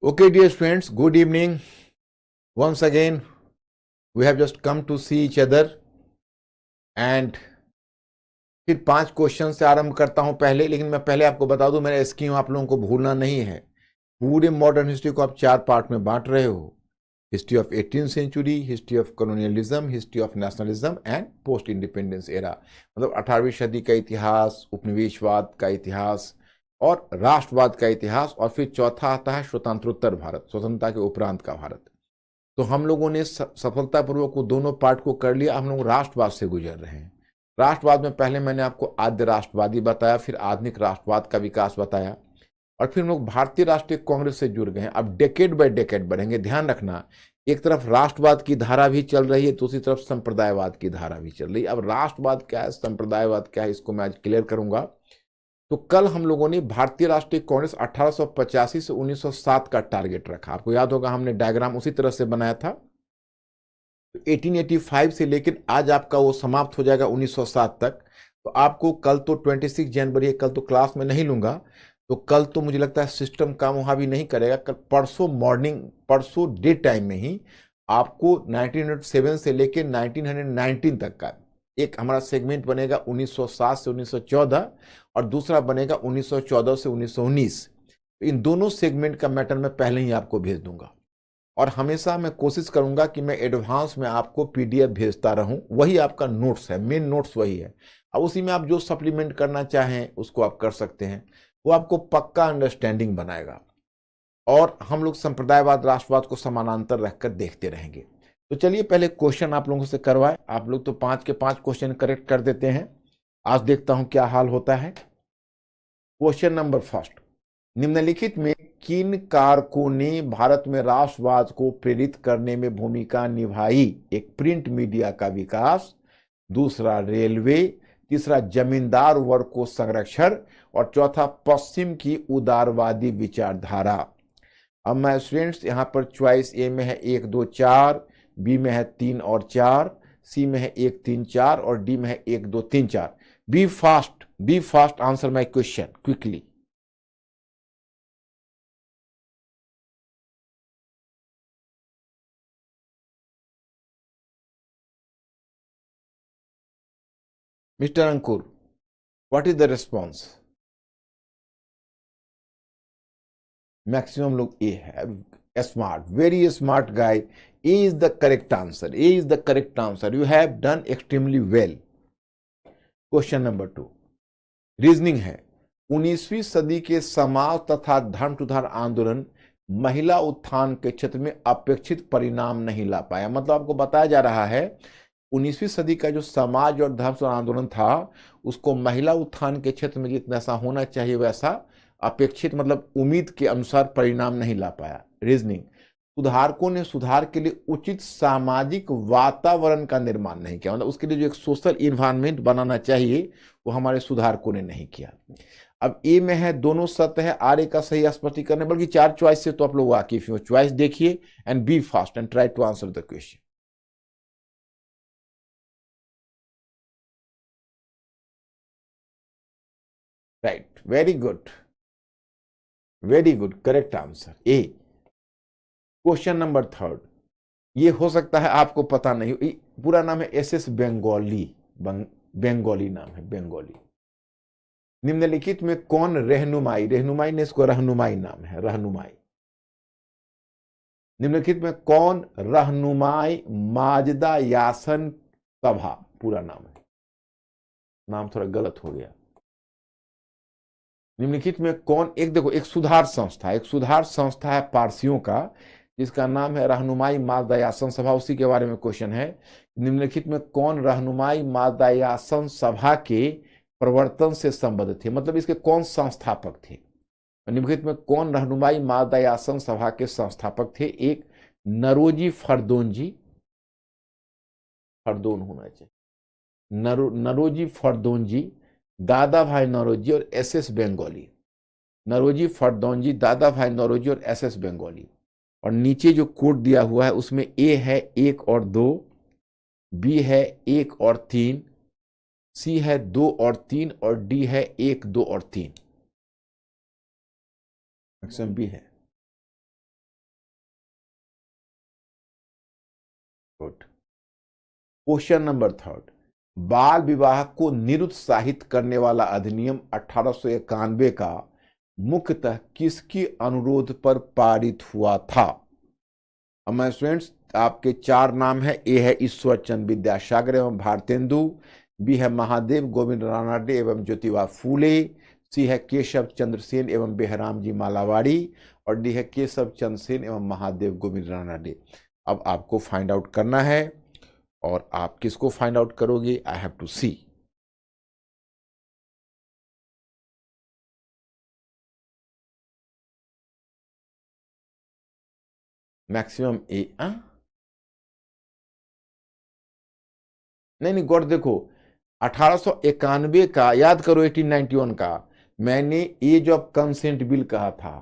Okay, dear friends, good evening. Once again, we have just come to see each other and फिर 5 question से आरंभ करता हूं पहले, लेकिन मैं पहले आपको बता दूं मेरा स्कीम आप लोगों को भूलना नहीं है। पूरे मॉडर्न हिस्ट्री को आप 4 पार्ट में बांट रहे हो। History of 18th century, history of colonialism, history of nationalism and post independence era. मतलब 18वीं सदी का इतिहास, उपनिवेशवाद का इतिहास और राष्ट्रवाद का इतिहास, और फिर चौथा आता है स्वतंत्रोत्तर भारत, स्वतंत्रता के उपरांत का भारत। तो हम लोगों ने सफलतापूर्वक वो दोनों पार्ट को कर लिया। हम लोग राष्ट्रवाद से गुजर रहे हैं। राष्ट्रवाद में पहले मैंने आपको आद्य राष्ट्रवादी बताया, फिर आधुनिक राष्ट्रवाद का विकास बताया, और फिर हम लोग भारतीय राष्ट्रीय कांग्रेस से जुड़ गए हैं। अब डेकेड बाय डेकेड बढ़ेंगे। ध्यान रखना, एक तरफ राष्ट्रवाद की धारा भी चल रही है, दूसरी तरफ संप्रदायवाद की धारा भी चल रही है। अब राष्ट्रवाद क्या है, संप्रदायवाद क्या है, इसको मैं आज क्लियर करूंगा। तो कल हम लोगों ने भारतीय राष्ट्रीय कांग्रेस 1885 से 1907 का टारगेट रखा। आपको याद होगा हमने डायग्राम उसी तरह से बनाया था। 1885 से लेकर आज आपका वो समाप्त हो जाएगा 1907 तक। तो आपको कल तो 26 जनवरी है, कल तो क्लास में नहीं लूंगा, तो कल तो मुझे लगता है सिस्टम काम वहां भी नहीं करेगा। कल परसों मॉर्निंग, परसों डे टाइम में ही आपको 1907 से लेकर 1919 तक का एक हमारा सेगमेंट बनेगा। 1907 से 1914 और दूसरा बनेगा 1914 से 1919। इन दोनों सेगमेंट का मैटर मैं पहले ही आपको भेज दूंगा, और हमेशा मैं कोशिश करूंगा कि मैं एडवांस में आपको पीडीएफ भेजता रहूं। वही आपका नोट्स है, मेन नोट्स वही है। अब उसी में आप जो सप्लीमेंट करना चाहें उसको आप कर सकते हैं। वो आपको पक्का अंडरस्टैंडिंग बनाएगा, और हम लोग संप्रदायवाद राष्ट्रवाद को समानांतर रखकर देखते रहेंगे। तो चलिए पहले क्वेश्चन आप लोगों से करवाए। आप लोग तो 5 के 5 क्वेश्चन करेक्ट कर देते हैं। आज देखता हूं क्या हाल होता है। क्वेश्चन नंबर फर्स्ट, निम्नलिखित में किन कारकों ने भारत में राष्ट्रवाद को प्रेरित करने में भूमिका निभाई? एक, प्रिंट मीडिया का विकास, दूसरा रेलवे, तीसरा जमींदार वर्ग को संरक्षण, और चौथा पश्चिम की उदारवादी विचारधारा। अब मैं स्टूडेंट्स यहां पर चॉइस ए में है 1 2 4, बी में है 3 और 4, सी में है 1 3 4 और डी में है 1 2 3 4। Be fast, answer my question quickly. Mister Ankur, what is the response? Maximum लोग ए है। Smart, very smart guy. A is the correct answer, A is the correct answer. You have done extremely well. Question number 2, reasoning है। 19वीं सदी के समाज तथा धर्म सुधार आंदोलन महिला उत्थान के क्षेत्र में अपेक्षित परिणाम नहीं ला पाया। मतलब आपको बताया जा रहा है 19वीं सदी का जो समाज और धर्म सुधार आंदोलन था, उसको महिला उत्थान के क्षेत्र में जितना ऐसा होना चाहिए वैसा अपेक्षित, मतलब उम्मीद के अनुसार परिणाम नहीं ला पाया। रीजनिंग, सुधारकों ने सुधार के लिए उचित सामाजिक वातावरण का निर्माण नहीं किया। मतलब उसके लिए जो एक सोशल इन्वायरमेंट बनाना चाहिए वो हमारे सुधारकों ने नहीं किया। अब ए में है दोनों सत्य है, आर ए का सही स्पष्टीकरण है, बल्कि 4 चॉइस से तो आप लोग वाकिफ हो। चॉइस देखिए and be fast and try to answer the question. Right, very good, very good, correct answer A. Question number 3, ये हो सकता है आपको पता नहीं। पूरा नाम है SS बंगाली, बंगाली नाम है, बंगाली। निम्नलिखित में कौन रहनुमाई, रहनुमाई ने इसको रहनुमाई नाम है, रहनुमाई। निम्नलिखित में कौन रहनुमाई माजदा यासन सभा, पूरा नाम है, नाम थोड़ा गलत हो गया। निम्नलिखित में कौन, एक देखो, एक सुधार संस्था है पारसियों का, जिसका नाम है रहनुमाई माजदायासन सभा, उसी के बारे में क्वेश्चन है। निम्नलिखित में कौन रहनुमाई माजदायासन सभा के प्रवर्तन से संबद्ध थे? मतलब इसके कौन संस्थापक थे? निम्नलिखित में कौन रहनुमाई माजदायासन सभा के संस्थापक थे? एक, नरोजी फरदोन होना चाहिए, नरोजी फरदोन जी, दादा भाई नौरोजी और SS बंगाली। नरोजी फरदौनजी, दादा भाई नौरोजी और SS बंगाली। और नीचे जो कोड दिया हुआ है उसमें ए है 1 और 2, बी है 1 और 3, सी है 2 और 3 और डी है 1 2 और 3। मैक्सिमम बी है। गुड। क्वेश्चन नंबर 3, बाल विवाह को निरुत्साहित करने वाला अधिनियम 1891 का मुख्यतः किसके अनुरोध पर पारित हुआ था? अब मैं स्टूडेंट्स आपके 4 नाम है। ए है ईश्वर चंद्र विद्यासागर एवं भारतेंदु, बी है महादेव गोविंद रानडे एवं ज्योतिबा फूले, सी है केशव चंद्र सेन एवं बेहराम जी मालावाड़ी, और डी है केशव चंद्र सेन एवं महादेव गोविंद रानडे। अब आपको फाइंड आउट करना है, और आप किसको फाइंड आउट करोगे? I have to see. Maximum A. नहीं गॉड, देखो 1891 का याद करो, 1891 का मैंने एज ऑफ कंसेंट बिल कहा था,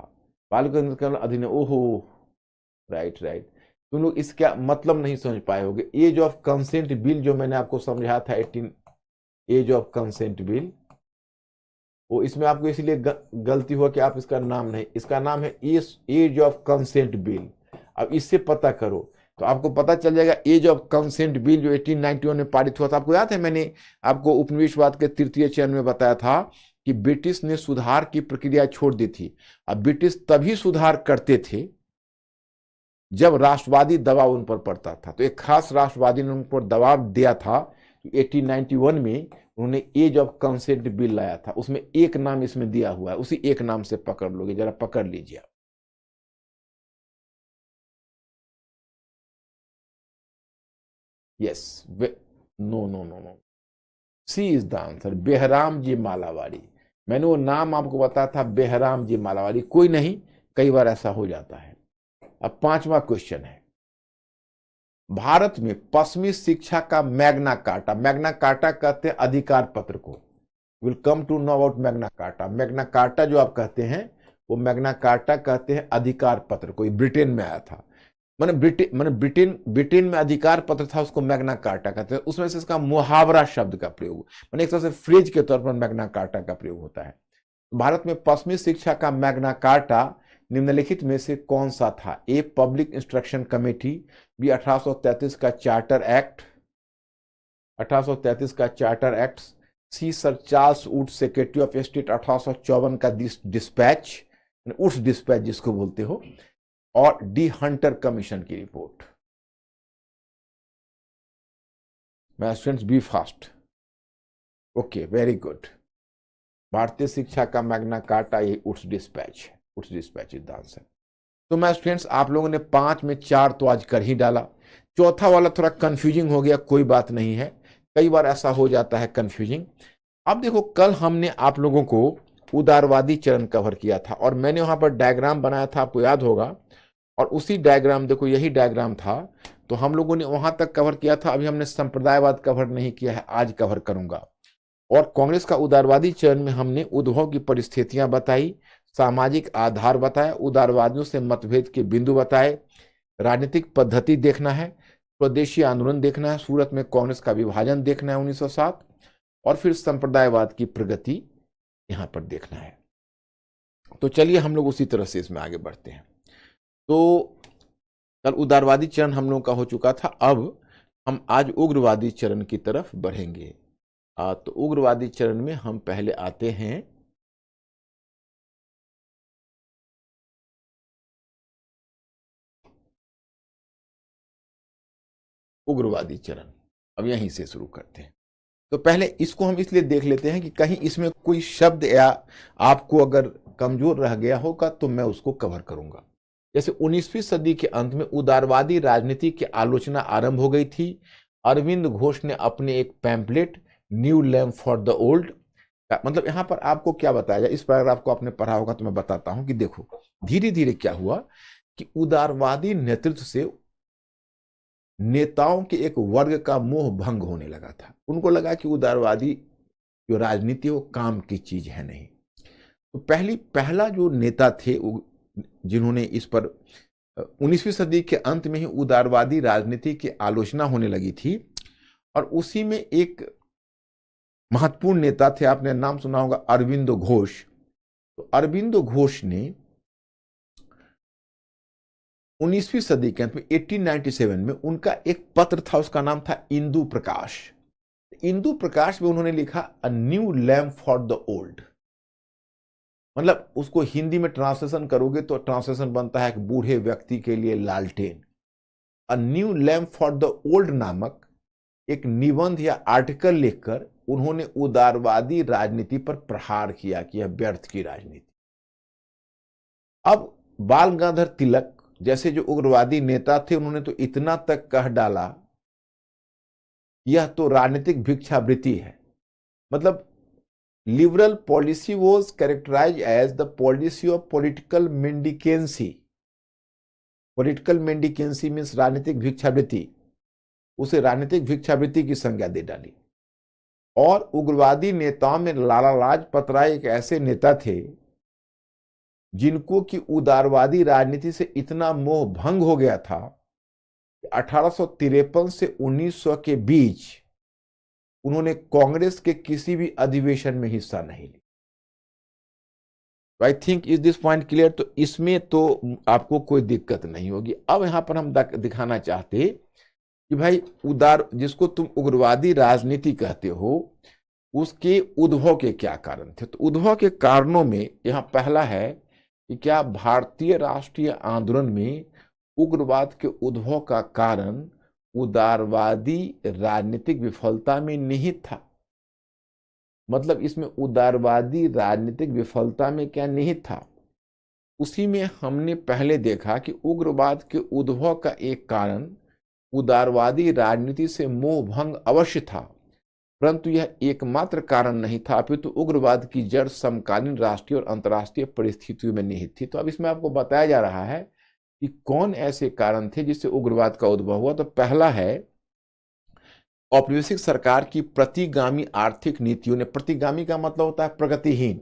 बाल अधिनियम। ओहो, राइट राइट, तुम लोग इसका मतलब नहीं समझ पाए होगे। एज ऑफ कंसेंट बिल जो मैंने आपको समझाया था, 18 एज ऑफ कंसेंट बिल, वो इसमें आपको इसलिए गलती हुआ कि आप इसका नाम नहीं, इसका नाम है एज ऑफ कंसेंट बिल। अब इससे पता करो तो आपको पता चल जाएगा। एज ऑफ कंसेंट बिल जो 1891 में पारित हुआ था, आपको याद है मैंने आपको उपनिवेशवाद के तृतीय चरण में बताया था कि ब्रिटिश ने सुधार की प्रक्रिया छोड़ दी थी। अब ब्रिटिश तभी सुधार करते थे जब राष्ट्रवादी दबाव उन पर पड़ता था। तो एक खास राष्ट्रवादी ने उन पर दबाव दिया था। 1891 में उन्होंने एज ऑफ कंसेंट बिल लाया था। उसमें एक नाम इसमें दिया हुआ है, उसी एक नाम से पकड़ लोगे, जरा पकड़ लीजिए। Yes, no no no no, C is the answer, Behram ji Malabari. मैंने वो नाम आपको बताया था, बेहराम जी मालावाड़ी। कोई नहीं, कई बार ऐसा हो जाता है। अब 5वां क्वेश्चन है, भारत में पश्चिमी शिक्षा का मैग्ना कार्टा, मैग्ना कार्टा कहते हैं अधिकार पत्र को। Will come to know about Magna Carta. Magna Carta जो आप कहते हैं वो मैग्ना कार्टा कहते हैं अधिकार पत्र को। ब्रिटेन में आया था, मैंने ब्रिटेन में अधिकार पत्र था, उसको मैग्ना कार्टा कहते हैं। उसमें से इसका मुहावरा शब्द का प्रयोग, मैंने एक तरह से फ्रेज के तौर पर मैग्ना कार्टा का प्रयोग होता है। भारत में पश्चिमी शिक्षा का मैग्ना कार्टा निम्नलिखित में से कौन सा था? A public instruction committee, B 1833 का चार्टर एक्ट, 1833 का charter act, C sir Charles Wood secretary of state 1854 का डिस्पैच, उड्स डिस्पैच जिसको बोलते हो, और डी हंटर कमीशन की रिपोर्ट। मैं students be fast. Okay, very good. भारतीय शिक्षा का मैग्ना कार्टा ये उड्स डिस्पैच है, Wood's dispatch is the answer. तो मैं स्टूडेंट्स आप लोगों ने 5 में 4 तो आज कर ही डाला। चौथा वाला थोड़ा कंफ्यूजिंग हो गया, कोई बात नहीं है, कई बार ऐसा हो जाता है कंफ्यूजिंग। अब देखो, कल हमने आप लोगों को उदारवादी चरण कवर किया था और मैंने वहां पर डायग्राम बनाया था, आपको याद होगा। और उसी डायग्राम, देखो यही डायग्राम था, तो हम लोगों ने वहां तक कवर किया था। अभी हमने संप्रदायवाद कवर नहीं किया है, आज कवर करूंगा। और कांग्रेस का उदारवादी चरण में हमने उद्भव की परिस्थितियां बताई, सामाजिक आधार बताया, उदारवादियों से मतभेद के बिंदु बताए, राजनीतिक पद्धति देखना है, स्वदेशी आंदोलन देखना है, सूरत में कांग्रेस का विभाजन देखना है 1907, और फिर संप्रदायवाद की प्रगति यहां पर देखना है। तो चलिए हम लोग उसी तरह से इसमें आगे बढ़ते हैं। तो कल उदारवादी चरण हम लोगों का हो चुका था, अब हम आज उग्रवादी चरण की तरफ बढ़ेंगे। तो उग्रवादी चरण में हम पहले आते हैं उग्रवादी चरण। अब यहीं से शुरू करते हैं। तो पहले इसको हम इसलिए देख लेते हैं कि कहीं इसमें कोई शब्द या आपको अगर कमजोर रह गया होगा तो मैं उसको कवर करूंगा। जैसे 19वीं सदी के अंत में उदारवादी राजनीति की आलोचना आरंभ हो गई थी। अरविंद घोष ने अपने एक pamphlet new lamp for the old, मतलब यहां पर आपको क्या बताया जाए, इस पैराग्राफ को आपने पढ़ा होगा तो मैं बताता हूं कि देखो धीरे धीरे क्या हुआ कि उदारवादी नेतृत्व से नेताओं के एक वर्ग का मोह भंग होने लगा था। उनको लगा कि उदारवादी जो राजनीति वो काम की चीज है नहीं। तो पहला जो नेता थे जिन्होंने इस पर 19वीं सदी के अंत में ही उदारवादी राजनीति की आलोचना होने लगी थी, और उसी में एक महत्वपूर्ण नेता थे, आपने नाम सुना होगा, अरविंदो घोष। तो अरविंदो घोष ने 19वीं सदी के अंत में 1897 में उनका एक पत्र था, उसका नाम था इंदु प्रकाश। इंदु प्रकाश में उन्होंने लिखा a new lamp for the old, मतलब उसको हिंदी में ट्रांसलेशन करोगे तो ट्रांसलेशन बनता है एक बूढ़े व्यक्ति के लिए लालटेन। A new lamp for the old नामक एक निबंध या आर्टिकल लिखकर उन्होंने उदारवादी राजनीति पर प्रहार किया कि यह व्यर्थ की राजनीति। अब बाल गंगाधर तिलक जैसे जो उग्रवादी नेता थे उन्होंने तो इतना तक कह डाला, यह तो राजनीतिक भिक्षावृत्ति है। मतलब liberal policy was characterise as the policy of political mendicancy. Political mendicancy means राजनीतिक भिक्षावृत्ति, उसे राजनीतिक भिक्षावृत्ति की संज्ञा दे डाली। और उग्रवादी नेताओं में लाला लाजपत राय एक ऐसे नेता थे जिनको कि उदारवादी राजनीति से इतना मोह भंग हो गया था कि 1853 से 1900 के बीच उन्होंने कांग्रेस के किसी भी अधिवेशन में हिस्सा नहीं लिया। I think is this point clear? तो इसमें तो आपको कोई दिक्कत नहीं होगी। अब यहां पर हम दिखाना चाहते कि भाई उदार जिसको तुम उग्रवादी राजनीति कहते हो उसके उद्भव के क्या कारण थे। तो उद्भव के कारणों में यहां पहला है कि क्या भारतीय राष्ट्रीय आंदोलन में उग्रवाद के उद्भव का कारण उदारवादी राजनीतिक विफलता में निहित था। मतलब इसमें उदारवादी राजनीतिक विफलता में क्या निहित था, उसी में हमने पहले देखा कि उग्रवाद के उद्भव का एक कारण उदारवादी राजनीति से मोह भंग अवश्य था, परंतु यह एकमात्र कारण नहीं था, अपितु उग्रवाद की जड़ समकालीन राष्ट्रीय और अंतर्राष्ट्रीय परिस्थितियों में निहित थी। तो अब इसमें आपको बताया जा रहा है कि कौन ऐसे कारण थे जिससे उग्रवाद का उद्भव हुआ। तो पहला है औपनिवेशिक सरकार की प्रतिगामी आर्थिक नीतियों ने, प्रतिगामी का मतलब होता है प्रगतिहीन,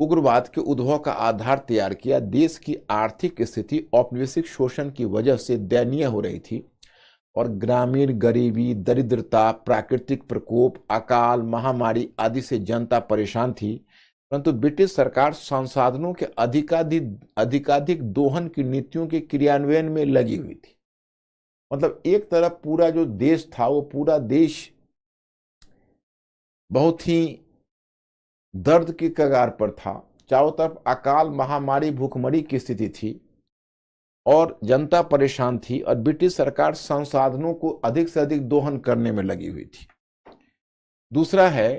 उग्रवाद के उद्भव का आधार तैयार किया। देश की आर्थिक स्थिति औपनिवेशिक शोषण की वजह से दयनीय हो रही थी और ग्रामीण गरीबी, दरिद्रता, प्राकृतिक प्रकोप, अकाल, महामारी आदि से जनता परेशान थी। परंतु ब्रिटिश सरकार संसाधनों के अधिकाधिक दोहन की नीतियों के क्रियान्वयन में लगी हुई थी। मतलब एक तरफ पूरा जो देश था वो पूरा देश बहुत ही दर्द की कगार पर था, चारों तरफ अकाल, महामारी, भूखमरी की स्थिति थी और जनता परेशान थी और ब्रिटिश सरकार संसाधनों को अधिक से अधिक दोहन करने में लगी हुई थी। दूसरा है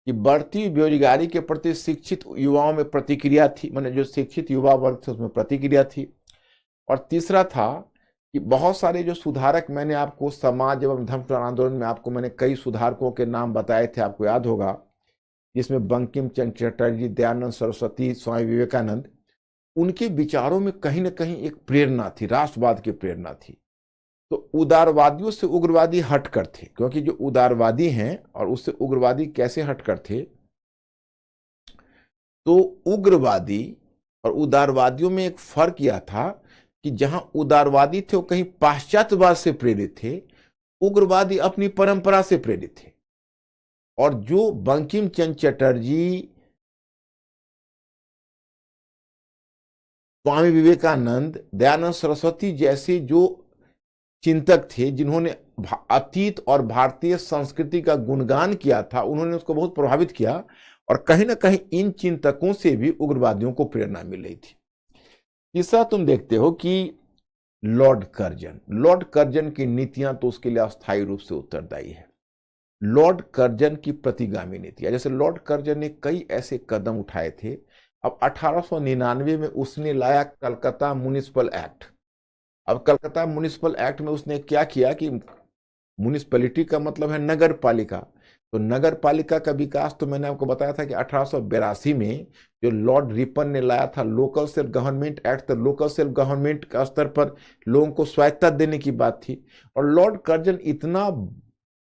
कि बढ़ती बेरोजगारी के प्रति शिक्षित युवाओं में प्रतिक्रिया थी, माने जो शिक्षित युवा वर्ग थे उसमें प्रतिक्रिया थी। और तीसरा था कि बहुत सारे जो सुधारक, मैंने आपको समाज एवं धर्म आंदोलन में आपको मैंने कई सुधारकों के नाम बताए थे, आपको याद होगा, जिसमें बंकिम चंद्र चटर्जी, दयानंद सरस्वती, स्वामी विवेकानंद, उनके विचारों में कहीं ना कहीं एक प्रेरणा थी, राष्ट्रवाद की प्रेरणा थी। तो उदारवादियों से उग्रवादी हटकर थे, क्योंकि जो उदारवादी हैं और उससे उग्रवादी कैसे हटकर थे, तो उग्रवादी और उदारवादियों में एक फर्क यह था कि जहां उदारवादी थे वो कहीं पाश्चात्यवाद से प्रेरित थे, उग्रवादी अपनी परंपरा से प्रेरित थे। और जो बंकिम चंद्र चटर्जी, स्वामी विवेकानंद, दयानंद सरस्वती जैसे जो चिंतक थे जिन्होंने अतीत और भारतीय संस्कृति का गुणगान किया था, उन्होंने उसको बहुत प्रभावित किया और कहीं ना कहीं इन चिंतकों से भी उग्रवादियों को प्रेरणा मिल रही थी। तीसरा तुम देखते हो कि लॉर्ड कर्जन की नीतियां तो उसके लिए अस्थायी रूप से उत्तरदायी है। लॉर्ड कर्जन की प्रतिगामी नीतियां, जैसे लॉर्ड कर्जन ने कई ऐसे कदम उठाए थे। अब 1899 में उसने लाया कलकत्ता म्युनिसिपल एक्ट। अब कलकत्ता म्युनिसिपल एक्ट में उसने क्या किया कि म्युनिसिपैलिटी का मतलब है नगर पालिका, तो नगर पालिका का विकास तो मैंने आपको बताया था कि 1882 में जो लॉर्ड रिपन ने लाया था लोकल सेल्फ गवर्नमेंट एक्ट, तो लोकल सेल्फ गवर्नमेंट का स्तर पर लोगों को स्वायत्तता देने की बात थी। और लॉर्ड कर्जन इतना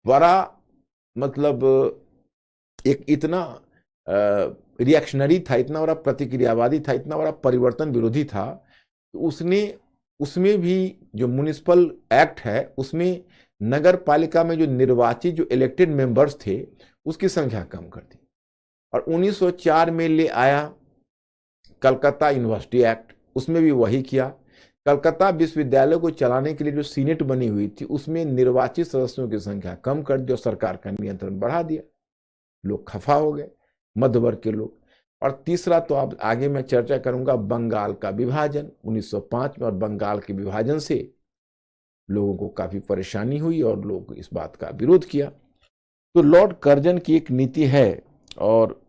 बड़ा, मतलब एक इतना रिएक्शनरी था, इतना बड़ा प्रतिक्रियावादी था, इतना बड़ा परिवर्तन विरोधी था, तो उसने उसमें भी जो म्युनिसिपल एक्ट है उसमें नगर पालिका में जो निर्वाचित, जो इलेक्टेड मेंबर्स थे, उसकी संख्या कम कर दी। और 1904 में ले आया कलकत्ता यूनिवर्सिटी एक्ट, उसमें भी वही किया कलकत्ता विश्वविद्यालय को चलाने के लिए जो सीनेट बनी हुई थी उसमें निर्वाचित सदस्यों की संख्या कम कर दी और सरकार का नियंत्रण बढ़ा दिया। लोग खफा हो गए, मध्य वर्ग के लोग। और तीसरा तो अब आगे मैं चर्चा करूंगा बंगाल का विभाजन 1905 में, और बंगाल के विभाजन से लोगों को काफी परेशानी हुई और लोग इस बात का विरोध किया। तो लॉर्ड कर्जन की एक नीति है और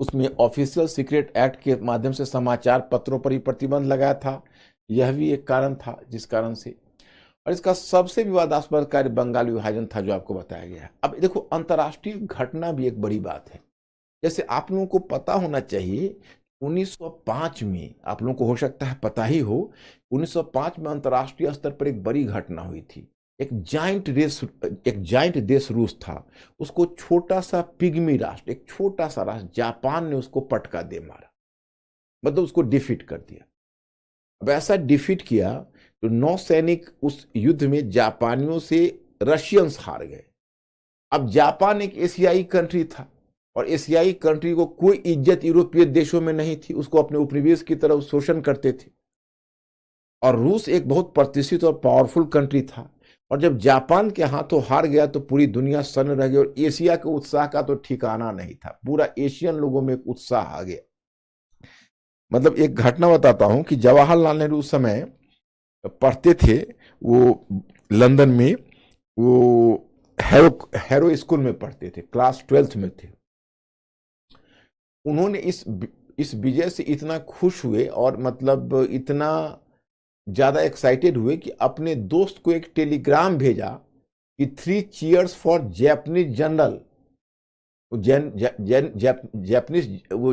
उसमें ऑफिशियल सीक्रेट एक्ट के माध्यम से समाचार पत्रों पर ही प्रतिबंध लगाया था। यह भी एक कारण था जिस कारण से, और इसका सबसे विवादास्पद कार्य बंगाल विभाजन था जो आपको बताया गया। अब देखो, अंतर्राष्ट्रीय घटना भी एक बड़ी बात है। जैसे आप लोगों को पता होना चाहिए 1905 में, आप लोगों को हो सकता है पता ही हो, 1905 में अंतर्राष्ट्रीय स्तर पर एक बड़ी घटना हुई थी। एक जाइंट देश रूस था, उसको छोटा सा पिग्मी राष्ट्र, एक छोटा सा राष्ट्र जापान ने उसको पटका दे मारा, मतलब उसको डिफीट कर दिया। अब ऐसा डिफीट किया तो नौसैनिक उस युद्ध में जापानियों से रशियंस हार गए। अब जापान एक एशियाई कंट्री था और एशियाई कंट्री को कोई इज्जत यूरोपीय देशों में नहीं थी, उसको अपने उपनिवेश की तरफ शोषण करते थे। और रूस एक बहुत प्रतिष्ठित और पावरफुल कंट्री था, और जब जापान के हाथों हार गया तो पूरी दुनिया सन्न रह गई और एशिया के उत्साह का तो ठिकाना नहीं था। पूरा एशियन लोगों में एक उत्साह आ गया। मतलब एक घटना बताता हूं कि जवाहरलाल नेहरू उस समय पढ़ते थे, वो लंदन में, वो हैरो स्कूल में पढ़ते थे, क्लास 12th में थे। उन्होंने इस विजय से इतना खुश हुए और मतलब इतना ज्यादा एक्साइटेड हुए कि अपने दोस्त को एक टेलीग्राम भेजा कि 3 चीयर्स फॉर जैपनीज जनरल। वो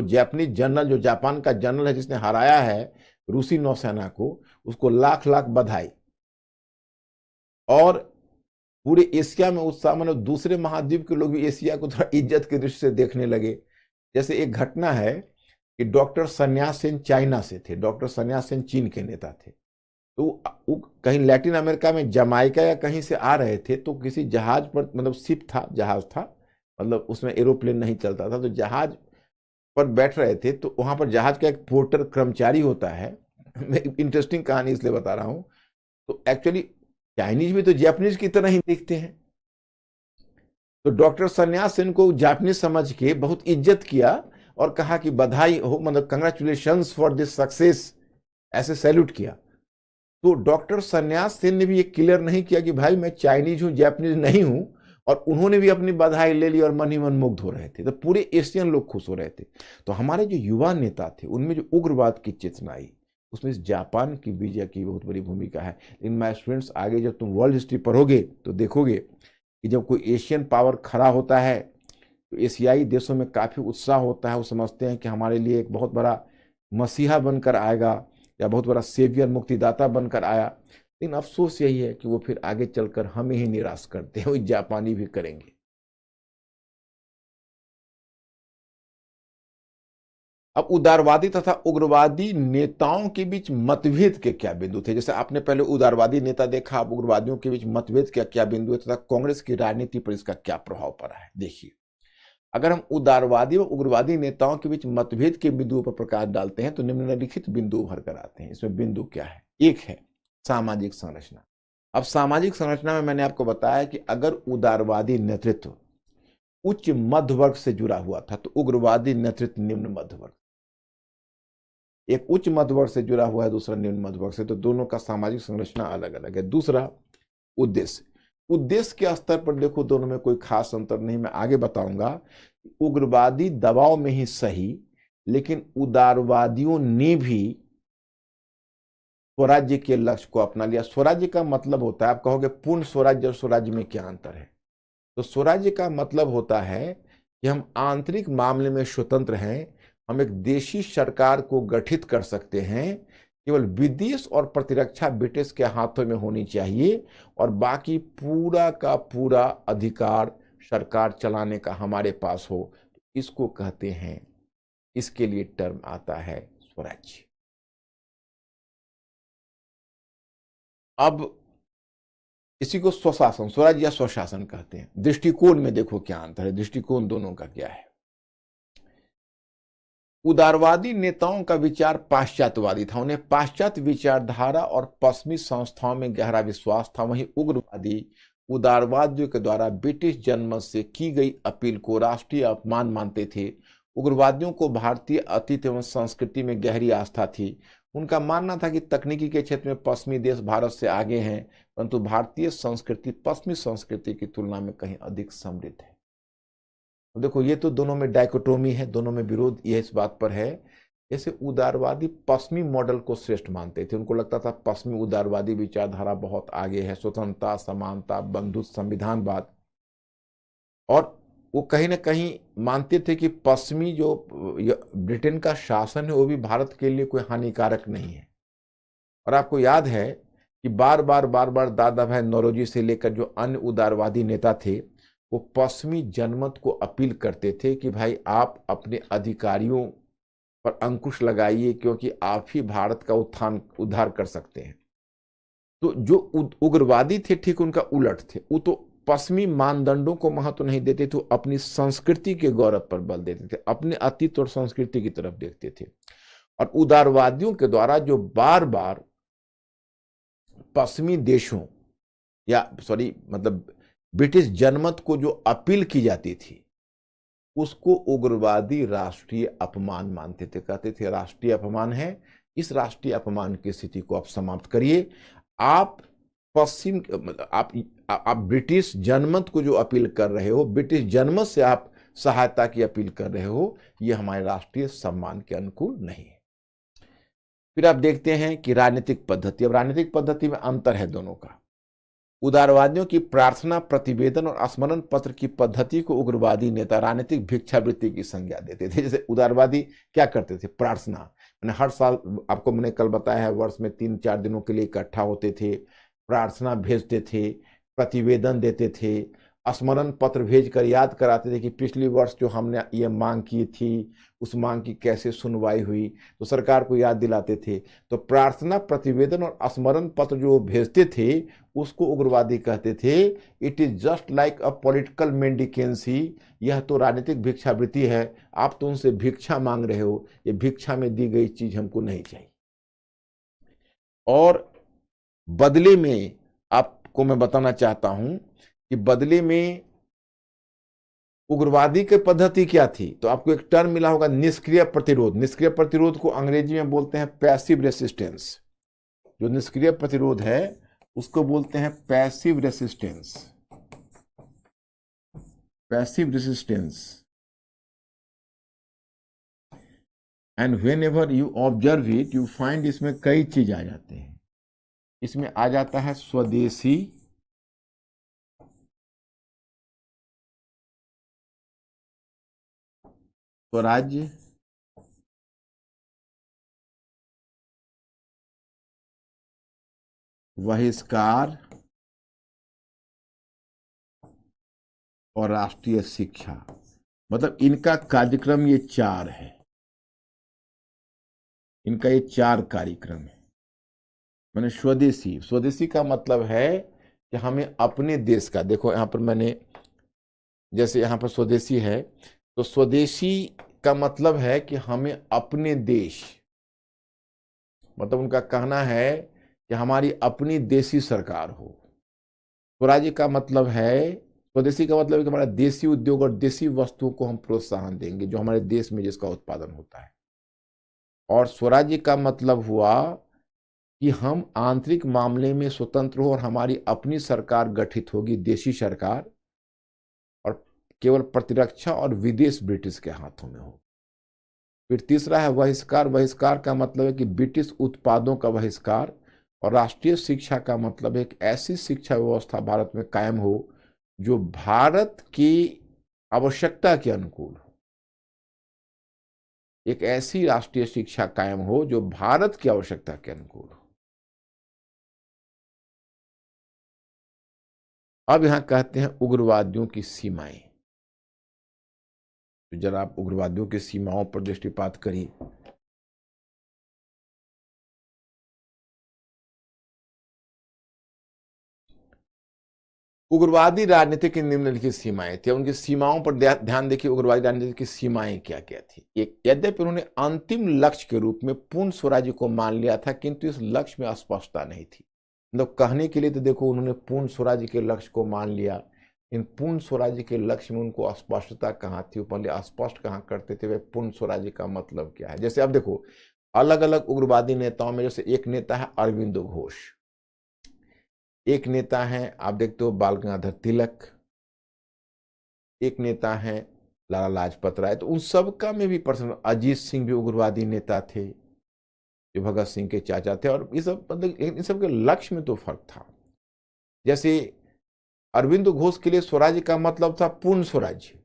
जैपनीज जनरल, जो जापान का जनरल है जिसने हराया है रूसी नौसेना को, उसको लाख लाख बधाई। और पूरे एशिया में उत्साह, मतलब दूसरे महाद्वीप के लोग भी एशिया को थोड़ा इज्जत की दृष्टि से देखने लगे। जैसे एक घटना है कि डॉक्टर सन्यास सेन चाइना से थे, डॉक्टर सन्यास सेन चीन के नेता थे। तो वो कहीं लैटिन अमेरिका में जमाइका या कहीं से आ रहे थे, तो किसी जहाज पर, मतलब शिप था, जहाज था, मतलब उसमें एरोप्लेन नहीं चलता था, तो जहाज पर बैठ रहे थे। तो वहां पर जहाज का एक पोर्टर कर्मचारी होता है। मैं इंटरेस्टिंग कहानी इसलिए बता रहा हूं, तो एक्चुअली चाइनीज भी तो जापानीज की तरह ही दिखते हैं। तो डॉक्टर सन्यास सेन को जापानीज समझ के बहुत इज्जत किया और कहा कि बधाई हो, मतलब कंग्रेचुलेशंस फॉर दिस सक्सेस, ऐसे सैल्यूट किया। तो डॉक्टर सन्यास सेन ने भी ये क्लियर नहीं किया कि भाई मैं चाइनीज हूं, जापानीज नहीं हूं, और उन्होंने भी अपनी बधाई ले ली और मन ही मन मुग्ध हो रहे थे। तो पूरे एशियन लोग खुश हो रहे थे। तो हमारे जो युवा नेता थे उनमें जो उग्रवाद की चेतना आई, उसमें जापान की विजय की बहुत बड़ी भूमिका है। लेकिन माय स्टूडेंट्स, आगे जब तुम वर्ल्ड हिस्ट्री पढ़ोगे तो देखोगे कि जब कोई एशियन पावर खड़ा होता है तो एशियाई देशों में काफ़ी उत्साह होता है। वो समझते हैं कि हमारे लिए एक बहुत बड़ा मसीहा बनकर आएगा या बहुत बड़ा सेवियर, मुक्तिदाता बनकर आया। लेकिन अफसोस यही है कि वो फिर आगे चलकर हमें ही निराश करते हैं, वो जापानी भी करेंगे। अब उदारवादी तथा उग्रवादी नेताओं के बीच मतभेद के क्या बिंदु थे? जैसे आपने पहले उदारवादी नेता देखा, अब उग्रवादियों के बीच मतभेद के क्या बिंदु है तथा कांग्रेस की राजनीति पर इसका क्या प्रभाव पड़ा है? देखिए, अगर हम उदारवादी व उग्रवादी नेताओं के बीच मतभेद के बिंदुओं पर प्रकाश डालते हैं तो निम्नलिखित बिंदु उभर कर आते हैं। इसमें बिंदु क्या है? एक है सामाजिक संरचना। अब सामाजिक संरचना में मैंने आपको बताया कि अगर उदारवादी नेतृत्व उच्च मध्य वर्ग से जुड़ा हुआ था तो उग्रवादी नेतृत्व निम्न मध्य वर्ग। एक उच्च मध्य वर्ग से जुड़ा हुआ है, दूसरा निम्न मध्य वर्ग से, तो दोनों का सामाजिक संरचना अलग अलग है। दूसरा, उद्देश्य। उद्देश्य के स्तर पर देखो दोनों में कोई खास अंतर नहीं, मैं आगे बताऊंगा। उग्रवादी दबाव में ही सही, लेकिन उदारवादियों ने भी स्वराज्य के लक्ष्य को अपना लिया। स्वराज्य का मतलब होता है, आप कहोगे पूर्ण स्वराज्य और स्वराज्य में क्या अंतर है? तो स्वराज्य का मतलब होता है कि हम आंतरिक मामले में स्वतंत्र हैं, हम एक देशी सरकार को गठित कर सकते हैं, केवल विदेश और प्रतिरक्षा ब्रिटिश के हाथों में होनी चाहिए और बाकी पूरा का पूरा अधिकार सरकार चलाने का हमारे पास हो। इसको कहते हैं, इसके लिए टर्म आता है स्वराज्य। अब इसी को स्वशासन, स्वराज्य या स्वशासन कहते हैं। दृष्टिकोण में देखो क्या अंतर है, दृष्टिकोण दोनों का क्या है। उदारवादी नेताओं का विचार पाश्चात्यवादी था, उन्हें पाश्चात्य विचारधारा और पश्चिमी संस्थाओं में गहरा विश्वास था। वहीं उग्रवादी उदारवादियों के द्वारा ब्रिटिश जनमत से की गई अपील को राष्ट्रीय अपमान मानते थे। उग्रवादियों को भारतीय अतीत एवं संस्कृति में गहरी आस्था थी। उनका मानना था कि तकनीकी के क्षेत्र में पश्चिमी देश भारत से आगे हैं, परंतु भारतीय संस्कृति पश्चिमी संस्कृति की तुलना में कहीं अधिक समृद्ध है। तो देखो, ये तो दोनों में डायकोटोमी है, दोनों में विरोध ये इस बात पर है। जैसे उदारवादी पश्चिमी मॉडल को श्रेष्ठ मानते थे, उनको लगता था पश्चिमी उदारवादी विचारधारा बहुत आगे है, स्वतंत्रता, समानता, बंधुत्व, संविधानवाद। और वो कहीं ना कहीं मानते थे कि पश्चिमी जो ब्रिटेन का शासन है वो भी भारत के लिए कोई हानिकारक नहीं है। और आपको याद है कि बार बार दादा भाई नौरोजी से लेकर जो अन्य उदारवादी नेता थे वो पश्चिमी जनमत को अपील करते थे कि भाई आप अपने अधिकारियों पर अंकुश लगाइए, क्योंकि आप ही भारत का उद्धार कर सकते हैं। तो जो उग्रवादी थे ठीक उनका उलट थे, वो तो पश्चिमी मानदंडों को महत्व नहीं देते थे, अपनी संस्कृति के गौरव पर बल देते थे, अपने अतीत और संस्कृति की तरफ देखते थे। और उदारवादियों के द्वारा जो बार बार पश्चिमी देशों या मतलब ब्रिटिश जनमत को जो अपील की जाती थी उसको उग्रवादी राष्ट्रीय अपमान मानते थे। कहते थे राष्ट्रीय अपमान है, इस राष्ट्रीय अपमान की स्थिति को आप समाप्त करिए। आप पश्चिम आप ब्रिटिश जनमत को जो अपील कर रहे हो, ब्रिटिश जनमत से आप सहायता की अपील कर रहे हो, यह हमारे राष्ट्रीय सम्मान के अनुकूल नहीं है। फिर आप देखते हैं कि राजनीतिक पद्धति, अब राजनीतिक पद्धति में अंतर है दोनों का। उदारवादियों की प्रार्थना, प्रतिवेदन और स्मरण पत्र की पद्धति को उग्रवादी नेता राजनीतिक भिक्षावृत्ति की संज्ञा देते थे। जैसे उदारवादी क्या करते थे, प्रार्थना, मैंने हर साल, आपको मैंने कल बताया है, वर्ष में 3-4 दिनों के लिए इकट्ठा होते थे, प्रार्थना भेजते थे, प्रतिवेदन देते थे, स्मरण पत्र भेजकर याद कराते थे कि पिछली वर्ष जो हमने ये मांग की थी उस मांग की कैसे सुनवाई हुई, तो सरकार को याद दिलाते थे। तो प्रार्थना, प्रतिवेदन और स्मरण पत्र जो भेजते थे उसको उग्रवादी कहते थे it is just like a political mendicancy, यह तो राजनीतिक भिक्षावृत्ति है, आप तो उनसे भिक्षा मांग रहे हो, ये भिक्षा में दी गई चीज हमको नहीं चाहिए। और बदले में आपको मैं बताना चाहता हूं कि बदले में उग्रवादी की पद्धति क्या थी, तो आपको एक टर्म मिला होगा, निष्क्रिय प्रतिरोध। निष्क्रिय प्रतिरोध को अंग्रेजी में बोलते हैं पैसिव रेसिस्टेंस। जो निष्क्रिय प्रतिरोध है उसको बोलते हैं passive resistance. Passive resistance. And when ever you observe it you find, इसमें कई चीज आ जाते हैं। इसमें आ जाता है स्वदेशी, स्वराज्य, बहिष्कार और राष्ट्रीय शिक्षा। मतलब इनका कार्यक्रम ये 4 है, इनका ये 4 कार्यक्रम है। मैंने स्वदेशी, स्वदेशी का मतलब है कि हमें अपने देश का, देखो यहां पर मैंने, जैसे यहां पर स्वदेशी है, तो स्वदेशी का मतलब है कि हमें अपने देश, मतलब उनका कहना है कि हमारी अपनी देशी सरकार हो। स्वराज्य का मतलब है, स्वदेशी का मतलब है कि हमारा देशी उद्योग और देशी वस्तुओं को हम प्रोत्साहन देंगे जो हमारे देश में जिसका उत्पादन होता है। और स्वराज्य का मतलब हुआ कि हम आंतरिक मामले में स्वतंत्र हो और हमारी अपनी सरकार गठित होगी, देशी सरकार, और केवल प्रतिरक्षा और विदेश ब्रिटिश के हाथों में हो। फिर तीसरा है बहिष्कार। बहिष्कार का मतलब है कि ब्रिटिश उत्पादों का बहिष्कार। और राष्ट्रीय शिक्षा का मतलब है एक ऐसी शिक्षा व्यवस्था भारत में कायम हो जो भारत की आवश्यकता के अनुकूल हो। एक ऐसी राष्ट्रीय शिक्षा कायम हो जो भारत की आवश्यकता के अनुकूल हो। अब यहां कहते हैं उग्रवादियों की सीमाएं। तो जरा आप उग्रवादियों की सीमाओं पर दृष्टिपात करिए। उग्रवादी राजनीति की निम्नलिखित सीमाएं थी, उनकी सीमाओं पर ध्यान देखिए। उग्रवादी राजनीति की सीमाएं क्या क्या थी। एक, यद्यपि उन्होंने अंतिम लक्ष्य के रूप में पूर्ण स्वराज्य को मान लिया था, किंतु इस लक्ष्य में अस्पष्टता नहीं थी। मतलब कहने के लिए तो देखो उन्होंने पूर्ण स्वराज्य के लक्ष्य को मान लिया, इन पूर्ण स्वराज्य के लक्ष्य में उनको अस्पष्टता कहाँ थी, पहले स्पष्ट कहाँ करते थे वे पूर्ण स्वराज्य का मतलब क्या है। जैसे अब देखो अलग अलग उग्रवादी नेताओं में, जैसे एक नेता है अरविंदो घोष, एक नेता है आप देखते हो बाल गंगाधर तिलक, एक नेता है लाला लाजपत राय। तो उन सब का में भी पर्सन, अजीत सिंह भी उग्रवादी नेता थे जो भगत सिंह के चाचा थे। और ये सब मतलब इन सब के लक्ष्य में तो फर्क था। जैसे अरविंद घोष के लिए स्वराज्य का मतलब था पूर्ण स्वराज्य,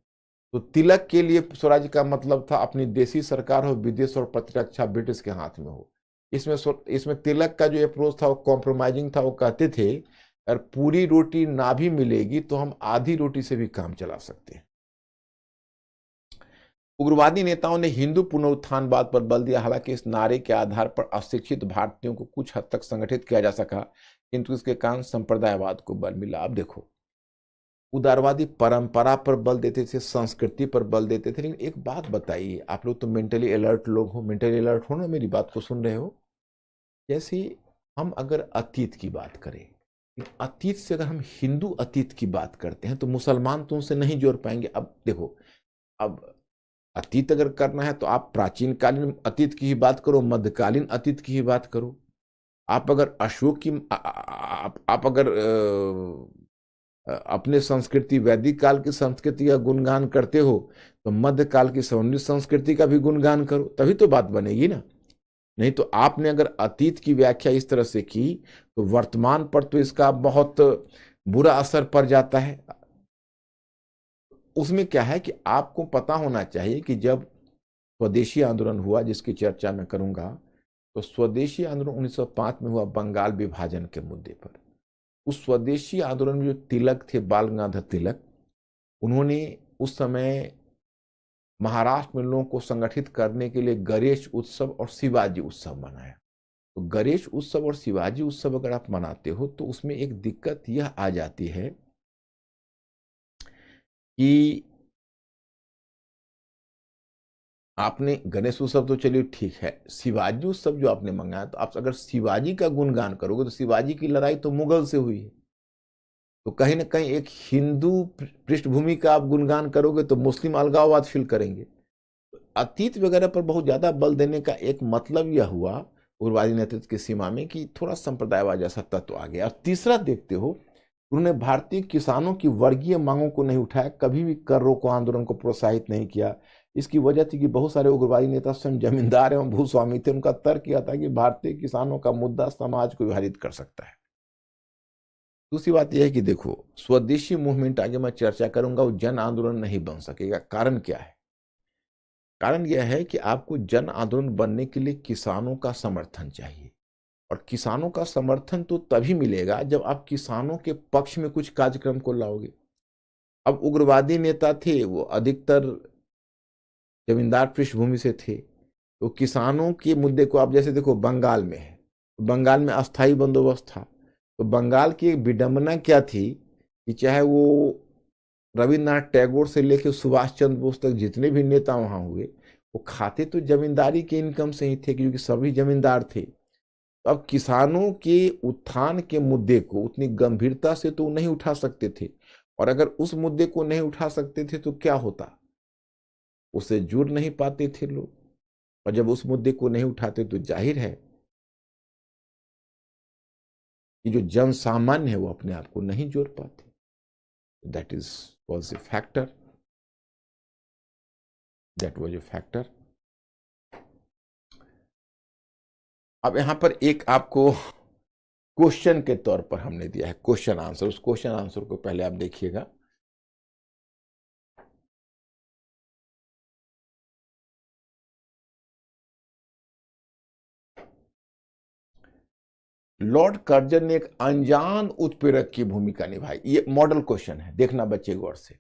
तो तिलक के लिए स्वराज्य का मतलब था अपनी देशी सरकार हो, विदेश और प्रतिरक्षा ब्रिटिश के हाथ में हो। इसमें तिलक का जो अप्रोच था वो कॉम्प्रोमाइजिंग था। वो कहते थे अगर पूरी रोटी ना भी मिलेगी तो हम आधी रोटी से भी काम चला सकते हैं। उग्रवादी नेताओं ने हिंदू पुनरुत्थानवाद पर बल दिया। हालांकि इस नारे के आधार पर अशिक्षित भारतीयों को कुछ हद तक संगठित किया जा सका, किंतु इसके कारण संप्रदायवाद को बल मिला। अब देखो उदारवादी परंपरा पर बल देते थे, संस्कृति पर बल देते थे। लेकिन एक बात बताइए, आप लोग तो मेंटली अलर्ट लोग हो, मेंटली अलर्ट हो ना, मेरी बात को सुन रहे हो। जैसे हम अगर अतीत की बात करें, अतीत से अगर हम हिंदू अतीत की बात करते हैं तो मुसलमान तो उनसे नहीं जोड़ पाएंगे। अब देखो, अब अतीत अगर करना है तो आप प्राचीन कालीन अतीत की ही बात करो, मध्यकालीन अतीत की ही बात करो। आप अगर अशोक की आप अगर अपने संस्कृति वैदिक काल की संस्कृति का गुणगान करते हो तो मध्यकाल की स्वर्णिम संस्कृति का भी गुणगान करो, तभी तो बात बनेगी ना। नहीं तो आपने अगर अतीत की व्याख्या इस तरह से की तो वर्तमान पर तो इसका बहुत बुरा असर पड़ जाता है। उसमें क्या है कि आपको पता होना चाहिए कि जब स्वदेशी आंदोलन हुआ, जिसकी चर्चा मैं करूंगा, तो स्वदेशी आंदोलन 1905 में हुआ बंगाल विभाजन के मुद्दे पर। उस स्वदेशी आंदोलन में जो तिलक थे, बाल गंगाधर तिलक, उन्होंने उस समय महाराष्ट्र में लोगों को संगठित करने के लिए गणेश उत्सव और शिवाजी उत्सव मनाया। तो गणेश उत्सव और शिवाजी उत्सव अगर आप मनाते हो तो उसमें एक दिक्कत यह आ जाती है कि आपने गणेश उत्सव तो चलिए ठीक है, शिवाजी उत्सव जो आपने मंगाया, तो आप अगर शिवाजी का गुणगान करोगे तो शिवाजी की लड़ाई तो मुगल से हुई है, तो कहीं ना कहीं एक हिंदू पृष्ठभूमि का आप गुणगान करोगे तो मुस्लिम अलगाववाद फील करेंगे। अतीत वगैरह पर बहुत ज्यादा बल देने का एक मतलब यह हुआ उग्रवादी नेतृत्व की सीमा में कि थोड़ा संप्रदायवाद जैसा तत्व आ गया। और तीसरा देखते हो, उन्होंने भारतीय किसानों की वर्गीय मांगों को नहीं उठाया, कभी भी कर रोको आंदोलन को प्रोत्साहित नहीं किया। इसकी वजह थी कि बहुत सारे उग्रवादी नेता स्वयं जमींदार एवं भूस्वामी थे। उनका तर्क यह था कि भारतीय किसानों का मुद्दा समाज को विभाजित कर सकता है। दूसरी बात यह है कि देखो स्वदेशी मूवमेंट, आगे मैं चर्चा करूंगा, वो जन आंदोलन नहीं बन सकेगा। कारण क्या है? कारण यह है कि आपको जन आंदोलन बनने के लिए किसानों का समर्थन चाहिए, और किसानों का समर्थन तो तभी मिलेगा जब आप किसानों के पक्ष में कुछ कार्यक्रम को लाओगे। अब उग्रवादी नेता थे वो अधिकतर जमींदार पृष्ठभूमि से थे, तो किसानों के मुद्दे को आप जैसे देखो बंगाल में है, बंगाल में अस्थाई बंदोबस्त था, तो बंगाल की विडंबना क्या थी कि चाहे वो रविन्द्रनाथ टैगोर से लेकर सुभाष चंद्र बोस तक जितने भी नेता वहां हुए, वो खाते तो जमींदारी के इनकम से ही थे, क्योंकि सभी जमींदार थे। तो अब किसानों के उत्थान के मुद्दे को उतनी गंभीरता से तो नहीं उठा सकते थे, और अगर उस मुद्दे को नहीं उठा सकते थे तो क्या होता, उससे जुड़ नहीं पाते थे लोग। और जब उस मुद्दे को नहीं उठाते तो जाहिर है कि जो जन सामान्य है वो अपने आप को नहीं जोड़ पाते। That was a factor, that was a factor. अब यहां पर एक आपको क्वेश्चन के तौर पर हमने दिया है क्वेश्चन आंसर, उस क्वेश्चन आंसर को पहले आप देखिएगा। लॉर्ड कर्जन ने एक अनजान उत्प्रेरक की भूमिका निभाई। ये मॉडल क्वेश्चन है, देखना बच्चे गौर से।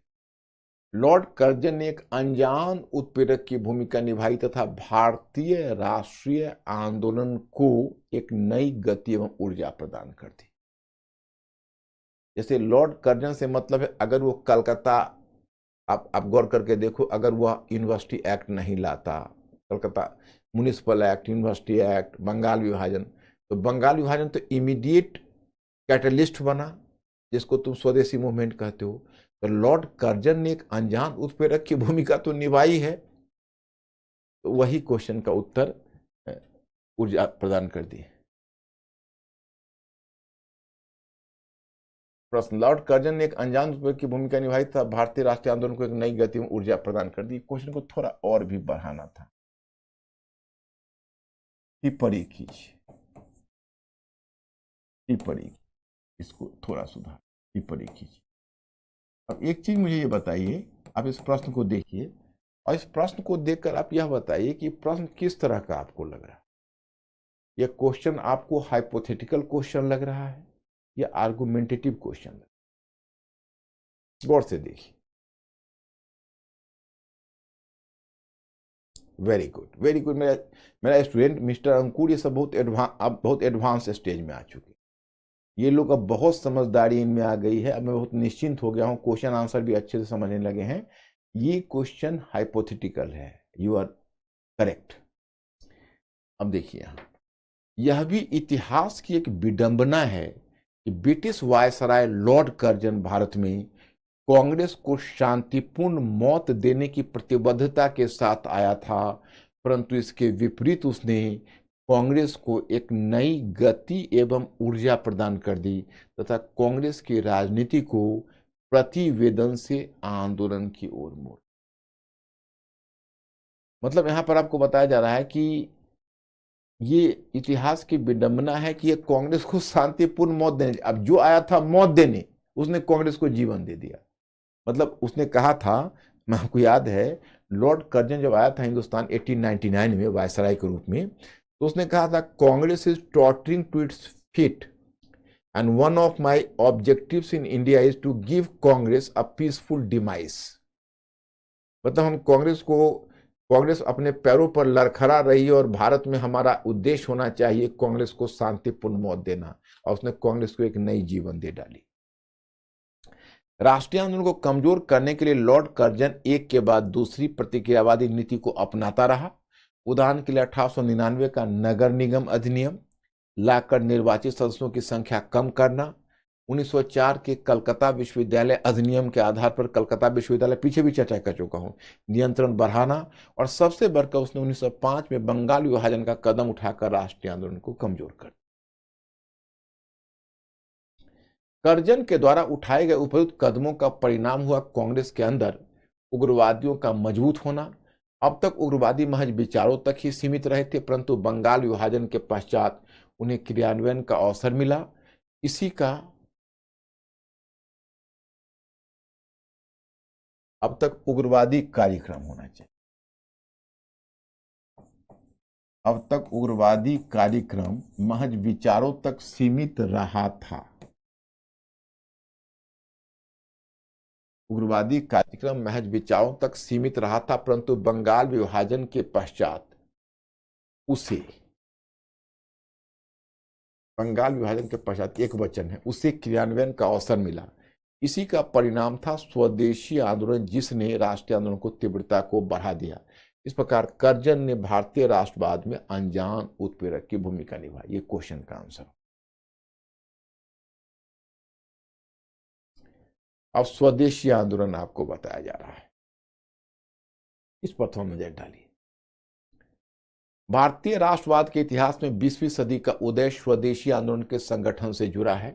लॉर्ड कर्जन ने एक अनजान उत्प्रेरक की भूमिका निभाई तथा भारतीय राष्ट्रीय आंदोलन को एक नई गति एवं ऊर्जा प्रदान कर दी। जैसे लॉर्ड कर्जन से मतलब है अगर वो कलकत्ता, आप गौर करके देखो, अगर वह यूनिवर्सिटी एक्ट नहीं लाता, Calcutta municipal act, university act, Bengal विभाजन, तो बंगाल विभाजन तो इमीडिएट कैटलिस्ट बना, जिसको तुम स्वदेशी मूवमेंट कहते हो। तो लॉर्ड कर्जन ने एक अनजान उत्प्रेरक की भूमिका तो निभाई है। तो वही क्वेश्चन का उत्तर ऊर्जा प्रदान कर दी। प्रश्न, लॉर्ड कर्जन ने एक अनजान उत्प्रेरक की भूमिका निभाई था, भारतीय राष्ट्रीय आंदोलन को एक नई गति में ऊर्जा प्रदान कर दी। क्वेश्चन को थोड़ा और भी बढ़ाना था। टिप्पणी कीजिए, टिप्पणी, इसको थोड़ा सुधार, टिप्पणी कीजिए। अब एक चीज मुझे ये बताइए, आप इस प्रश्न को देखिए और इस प्रश्न को देखकर आप यह बताइए कि प्रश्न किस तरह का आपको लग रहा है। यह क्वेश्चन आपको हाइपोथेटिकल क्वेश्चन लग रहा है या आर्गुमेंटेटिव क्वेश्चन लग रहा है? गौर से देखिए। Very good, very good. मेरा स्टूडेंट मिस्टर अंकुर, ये सब बहुत एडवांस स्टेज में आ चुके। ये लोग अब बहुत समझदारी इनमें आ गई है। अब मैं बहुत निश्चिंत हो गया हूँ, क्वेश्चन आंसर भी अच्छे से समझने लगे हैं। ये क्वेश्चन हाइपोथेटिकल है, यू आर करेक्ट। अब देखिए, यह भी इतिहास की एक विडंबना है कि British viceroy Lord Curzon Bharat में कांग्रेस को शांतिपूर्ण मौत देने की प्रतिबद्धता के साथ आया था, परंतु इसके विपरीत उसने कांग्रेस को एक नई गति एवं ऊर्जा प्रदान कर दी तथा कांग्रेस की राजनीति को प्रतिवेदन से आंदोलन की ओर मोड़। मतलब यहां पर आपको बताया जा रहा है कि ये इतिहास की विडंबना है कि ये कांग्रेस को शांतिपूर्ण मौत देने, अब जो आया था मौत देने, उसने कांग्रेस को जीवन दे दिया। मतलब उसने कहा था, मैं आपको याद है, लॉर्ड कर्जन जब आया था हिंदुस्तान 1899 में वायसराय के रूप में, तो उसने कहा था Congress is tottering to its feet and one of my objectives in India is to give Congress a peaceful demise. मतलब हम कांग्रेस अपने पैरों पर लड़खड़ा रही है और भारत में हमारा उद्देश्य होना चाहिए कांग्रेस को शांतिपूर्ण मौत देना, और उसने कांग्रेस को एक नई जीवन दे डाली। राष्ट्रीय आंदोलन को कमजोर करने के लिए लॉर्ड कर्जन एक के बाद दूसरी प्रतिक्रियावादी नीति को अपनाता रहा। उदाहरण के लिए 1899 का नगर निगम अधिनियम लाकर निर्वाचित सदस्यों की संख्या कम करना, 1904 के कलकत्ता विश्वविद्यालय अधिनियम के आधार पर कलकत्ता विश्वविद्यालय, पीछे भी चर्चा कर चुका हूं, नियंत्रण बढ़ाना, और सबसे बढ़कर उसने 1905 में बंगाल विभाजन का कदम उठाकर राष्ट्रीय आंदोलन को कमजोर कर। कर्जन के द्वारा उठाए गए उपयुक्त कदमों का परिणाम हुआ कांग्रेस के अंदर उग्रवादियों का मजबूत होना। अब तक उग्रवादी महज विचारों तक ही सीमित रहे थे, परंतु बंगाल विभाजन के पश्चात उन्हें क्रियान्वयन का अवसर मिला। इसी का अब तक उग्रवादी कार्यक्रम होना चाहिए, अब तक उग्रवादी कार्यक्रम महज विचारों तक सीमित रहा था। उग्रवादी कार्यक्रम महज विचारों तक सीमित रहा था, परंतु बंगाल विभाजन के पश्चात उसे, बंगाल विभाजन के पश्चात एक वचन है, उसे क्रियान्वयन का अवसर मिला। इसी का परिणाम था स्वदेशी आंदोलन, जिसने राष्ट्रीय आंदोलन को तीव्रता को बढ़ा दिया। इस प्रकार कर्जन ने भारतीय राष्ट्रवाद में अनजान उत्प्रेरक की भूमिका निभाई। ये क्वेश्चन का आंसर। अब स्वदेशी आंदोलन आपको बताया जा रहा है, इस पर नजर डालिए। भारतीय राष्ट्रवाद के इतिहास में 20वीं सदी का उदय स्वदेशी आंदोलन के संगठन से जुड़ा है।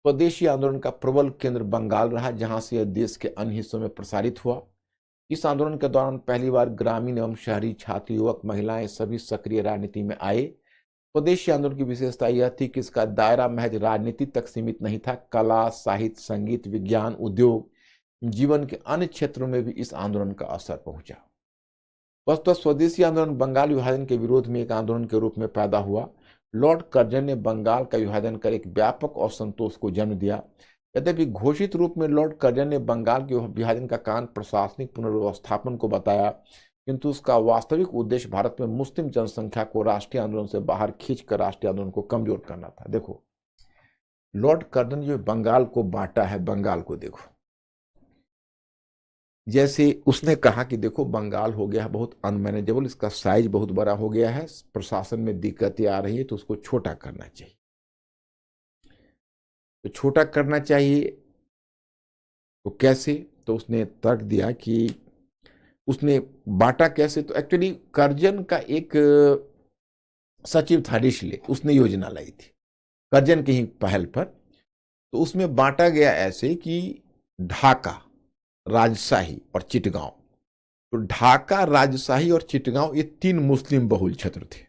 स्वदेशी आंदोलन का प्रबल केंद्र बंगाल रहा, जहां से यह देश के अन्य हिस्सों में प्रसारित हुआ। इस आंदोलन के दौरान पहली बार ग्रामीण एवं शहरी छात्र, युवक, महिलाएं सभी सक्रिय राजनीति में आए। स्वदेशी आंदोलन की विशेषता यह थी कि इसका दायरा महज राजनीति तक सीमित नहीं था। कला, साहित्य, संगीत, विज्ञान, उद्योग, जीवन के अन्य क्षेत्रों में भी इस आंदोलन का असर पहुंचा। वस्तुतः स्वदेशी आंदोलन बंगाल विभाजन के विरोध में एक आंदोलन के रूप में पैदा हुआ। लॉर्ड कर्जन ने बंगाल का विभाजन कर एक व्यापक असंतोष को जन्म दिया। यद्यपि घोषित रूप में लॉर्ड कर्जन ने बंगाल के विभाजन का कारण प्रशासनिक पुनर्व्यवस्थापन को बताया, किंतु उसका वास्तविक उद्देश्य भारत में मुस्लिम जनसंख्या को राष्ट्रीय आंदोलन से बाहर खींचकर राष्ट्रीय आंदोलन को कमजोर करना था। देखो, लॉर्ड कर्जन ने जो बंगाल को बांटा है, बंगाल को देखो, जैसे उसने कहा कि देखो बंगाल हो गया है बहुत अनमैनेजेबल, इसका साइज बहुत बड़ा हो गया है, प्रशासन में दिक्कतें आ रही है, तो उसको छोटा करना चाहिए। तो छोटा करना चाहिए तो कैसे? तो उसने तर्क दिया कि उसने बांटा कैसे, तो एक्चुअली कर्जन का एक सचिव था रिशले, उसने योजना लाई थी कर्जन की ही पहल पर। तो उसमें बांटा गया ऐसे कि ढाका, राजशाही और चिटगांव, तो ढाका, राजशाही और चिटगांव ये 3 मुस्लिम बहुल क्षेत्र थे।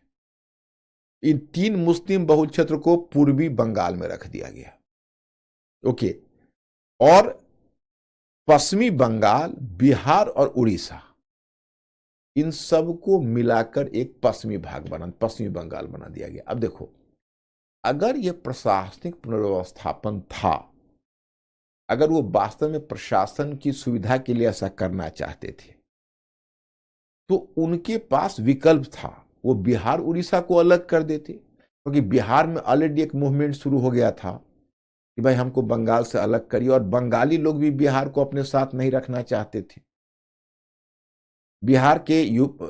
इन 3 मुस्लिम बहुल क्षेत्र को पूर्वी बंगाल में रख दिया गया। ओके, और पश्चिमी बंगाल, बिहार और उड़ीसा, इन सब को मिलाकर एक पश्चिमी पश्चिमी बंगाल बना दिया गया। अब देखो, अगर यह प्रशासनिक पुनर्व्यवस्थापन था, अगर वो वास्तव में प्रशासन की सुविधा के लिए ऐसा करना चाहते थे, तो उनके पास विकल्प था, वो बिहार उड़ीसा को अलग कर देते, क्योंकि बिहार में ऑलरेडी एक मूवमेंट शुरू हो गया था कि भाई हमको बंगाल से अलग करिए, और बंगाली लोग भी बिहार को अपने साथ नहीं रखना चाहते थे। बिहार के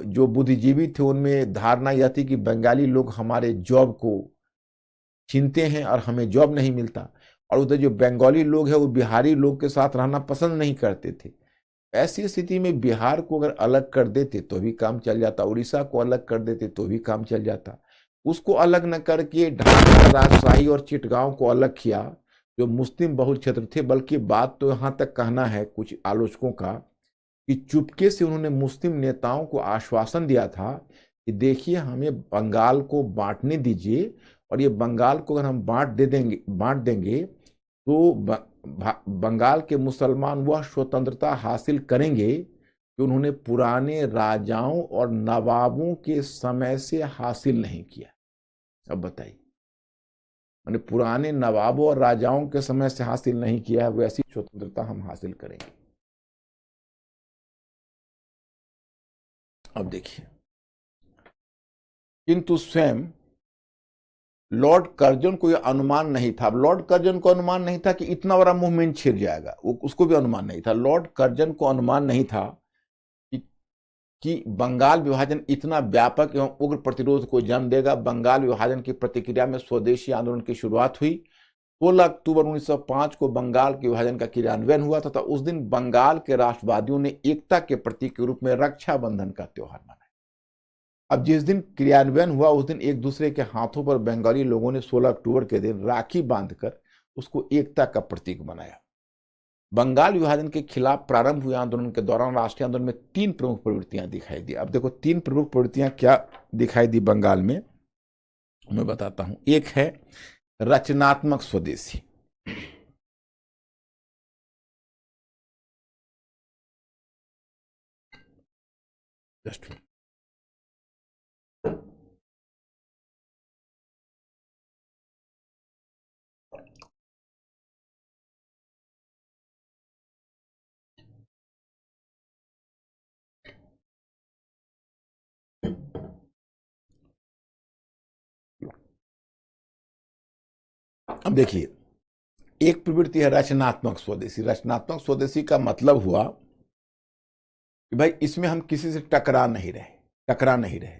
जो बुद्धिजीवी थे उनमें धारणा यह थी कि बंगाली लोग हमारे जॉब को छीनते हैं और हमें जॉब नहीं मिलता, और उधर जो बंगाली लोग हैं वो बिहारी लोग के साथ रहना पसंद नहीं करते थे। ऐसी स्थिति में बिहार को अगर अलग कर देते तो भी काम चल जाता, उड़ीसा को अलग कर देते तो भी काम चल जाता। उसको अलग न करके ढाका, राजशाही और चिटगांव को अलग किया, जो मुस्लिम बहुल क्षेत्र थे। बल्कि बात तो यहां तक कहना है कुछ आलोचकों का कि चुपके से उन्होंने मुस्लिम नेताओं को आश्वासन दिया था कि देखिए हमें बंगाल को बांटने दीजिए, और ये बंगाल को अगर हम बांट देंगे तो बंगाल के मुसलमान वह स्वतंत्रता हासिल करेंगे कि उन्होंने पुराने राजाओं और नवाबों के समय से हासिल नहीं किया। अब बताइए, मैंने पुराने नवाबों और राजाओं के समय से हासिल नहीं किया है, वैसी स्वतंत्रता हम हासिल करेंगे। अब देखिए, किंतु स्वयं लॉर्ड कर्जन को यह अनुमान नहीं था। लॉर्ड कर्जन को अनुमान नहीं था कि इतना बड़ा मूवमेंट छिड़ जाएगा, उसको भी अनुमान नहीं था। लॉर्ड कर्जन को अनुमान नहीं था कि बंगाल विभाजन इतना व्यापक एवं उग्र प्रतिरोध को जन्म देगा। बंगाल विभाजन की प्रतिक्रिया में स्वदेशी आंदोलन की शुरुआत हुई। 16 अक्टूबर 1905 को बंगाल के विभाजन का क्रियान्वयन हुआ तथा उस दिन बंगाल के राष्ट्रवादियों ने एकता के प्रतीक के रूप में रक्षाबंधन का त्योहार मनाया। अब जिस दिन क्रियान्वयन हुआ उस दिन एक दूसरे के हाथों पर बंगाली लोगों ने 16 अक्टूबर के दिन राखी बांधकर उसको एकता का प्रतीक बनाया। बंगाल विभाजन के खिलाफ प्रारंभ हुए आंदोलन के दौरान राष्ट्रीय आंदोलन में 3 प्रमुख प्रवृत्तियां दिखाई दी। अब देखो 3 प्रमुख प्रवृत्तियां क्या दिखाई दी बंगाल में, मैं बताता हूं। एक है रचनात्मक स्वदेशी। जस्ट अब देखिए, एक प्रवृत्ति है रचनात्मक स्वदेशी। रचनात्मक स्वदेशी का मतलब हुआ कि भाई इसमें हम किसी से टकरा नहीं रहे।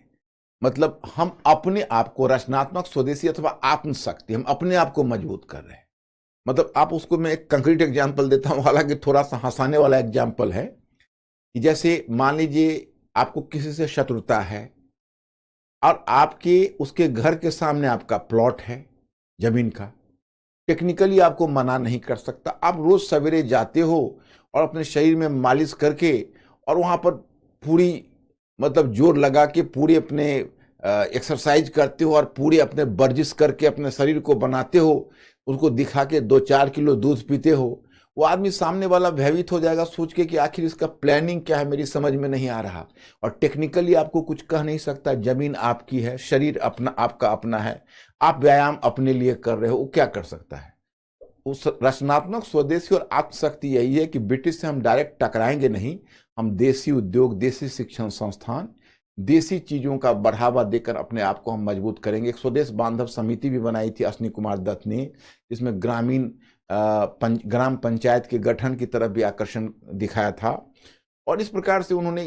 मतलब हम अपने आप को, रचनात्मक स्वदेशी अथवा आत्मशक्ति, हम अपने आप को मजबूत कर रहे हैं। मतलब आप उसको, मैं एक कंक्रीट एग्जांपल देता हूं, हालांकि थोड़ा सा हंसाने वाला एग्जांपल है कि जैसे मान लीजिए आपको किसी से शत्रुता है और आपके उसके घर के सामने आपका प्लॉट है जमीन का, टेक्निकली आपको मना नहीं कर सकता। आप रोज सवेरे जाते हो और अपने शरीर में मालिश करके और वहां पर पूरी मतलब जोर लगा के पूरी अपने एक्सरसाइज करते हो और पूरी अपने वर्जिश करके अपने शरीर को बनाते हो, उसको दिखा के 2-4 किलो दूध पीते हो। वो आदमी सामने वाला भयभीत हो जाएगा सोच के कि आखिर इसका प्लानिंग क्या है, मेरी समझ में नहीं आ रहा। और टेक्निकली आपको कुछ कह नहीं सकता, जमीन आपकी है, शरीर अपना, आपका अपना है, आप व्यायाम अपने लिए कर रहे हो, वो क्या कर सकता है। उस रचनात्मक स्वदेशी और आत्मशक्ति यही है कि ब्रिटिश से हम डायरेक्ट टकराएंगे नहीं, हम देसी उद्योग, देसी शिक्षण संस्थान, देसी चीजों का बढ़ावा देकर अपने आप को हम मजबूत करेंगे। एक स्वदेश बांधव समिति भी बनाई थी अश्विनी कुमार दत्त ने, जिसमें ग्राम पंचायत के गठन की तरफ भी आकर्षण दिखाया था। और इस प्रकार से उन्होंने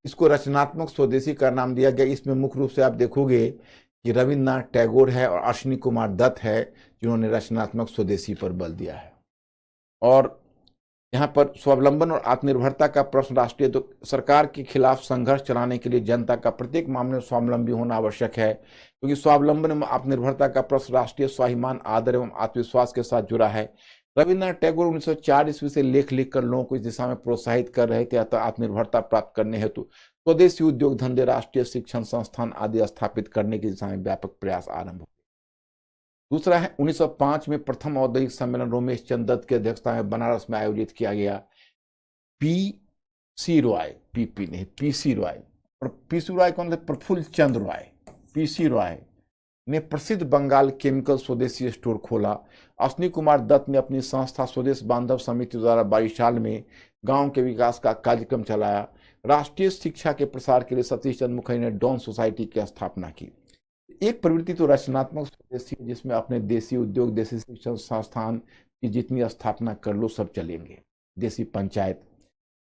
इसको रचनात्मक स्वदेशी का नाम दिया गया। इसमें मुख्य रूप से आप देखोगे कि रविन्द्रनाथ टैगोर है और अश्विनी कुमार दत्त है जिन्होंने रचनात्मक स्वदेशी पर बल दिया है। और यहाँ पर स्वावलंबन और आत्मनिर्भरता का प्रश्न राष्ट्रीय तो सरकार के खिलाफ संघर्ष चलाने के लिए जनता का प्रत्येक मामले में स्वावलंबी होना आवश्यक है, क्योंकि स्वावलंबन एवं आत्मनिर्भरता का प्रश्न राष्ट्रीय स्वाभिमान, आदर एवं आत्मविश्वास के साथ जुड़ा है। रविन्द्रनाथ टैगोर 1904 ईस्वी से लेख लिखकर लोगों को इस दिशा में प्रोत्साहित कर रहे थे। अतः आत्मनिर्भरता प्राप्त करने हेतु स्वदेशी उद्योग धंधे, राष्ट्रीय शिक्षण संस्थान आदि स्थापित करने की दिशा में व्यापक प्रयास आरंभ हुए। दूसरा है 1905 में प्रथम औद्योगिक सम्मेलन रमेश चंद्र दत्त की अध्यक्षता में बनारस में आयोजित किया गया। पीसी रॉय, पीपी नहीं, पीसी रॉय। और पीसी रॉय कौन थे? प्रफुल्ल चंद्र रॉय। पीसी रॉय ने प्रसिद्ध बंगाल केमिकल स्वदेशी स्टोर खोला। अश्विनी कुमार दत्त ने अपनी संस्था स्वदेश बांधव समिति द्वारा 22 साल में गांव के विकास का कार्यक्रम चलाया। राष्ट्रीय शिक्षा के प्रसार के लिए सतीश चंद्र मुखर्जी ने डॉन सोसाइटी की स्थापना की। एक प्रवृत्ति तो रचनात्मक स्वदेशी, जिसमें अपने देसी उद्योग, देसी शिक्षण संस्थान की जितनी स्थापना कर लो सब चलेंगे, देसी पंचायत।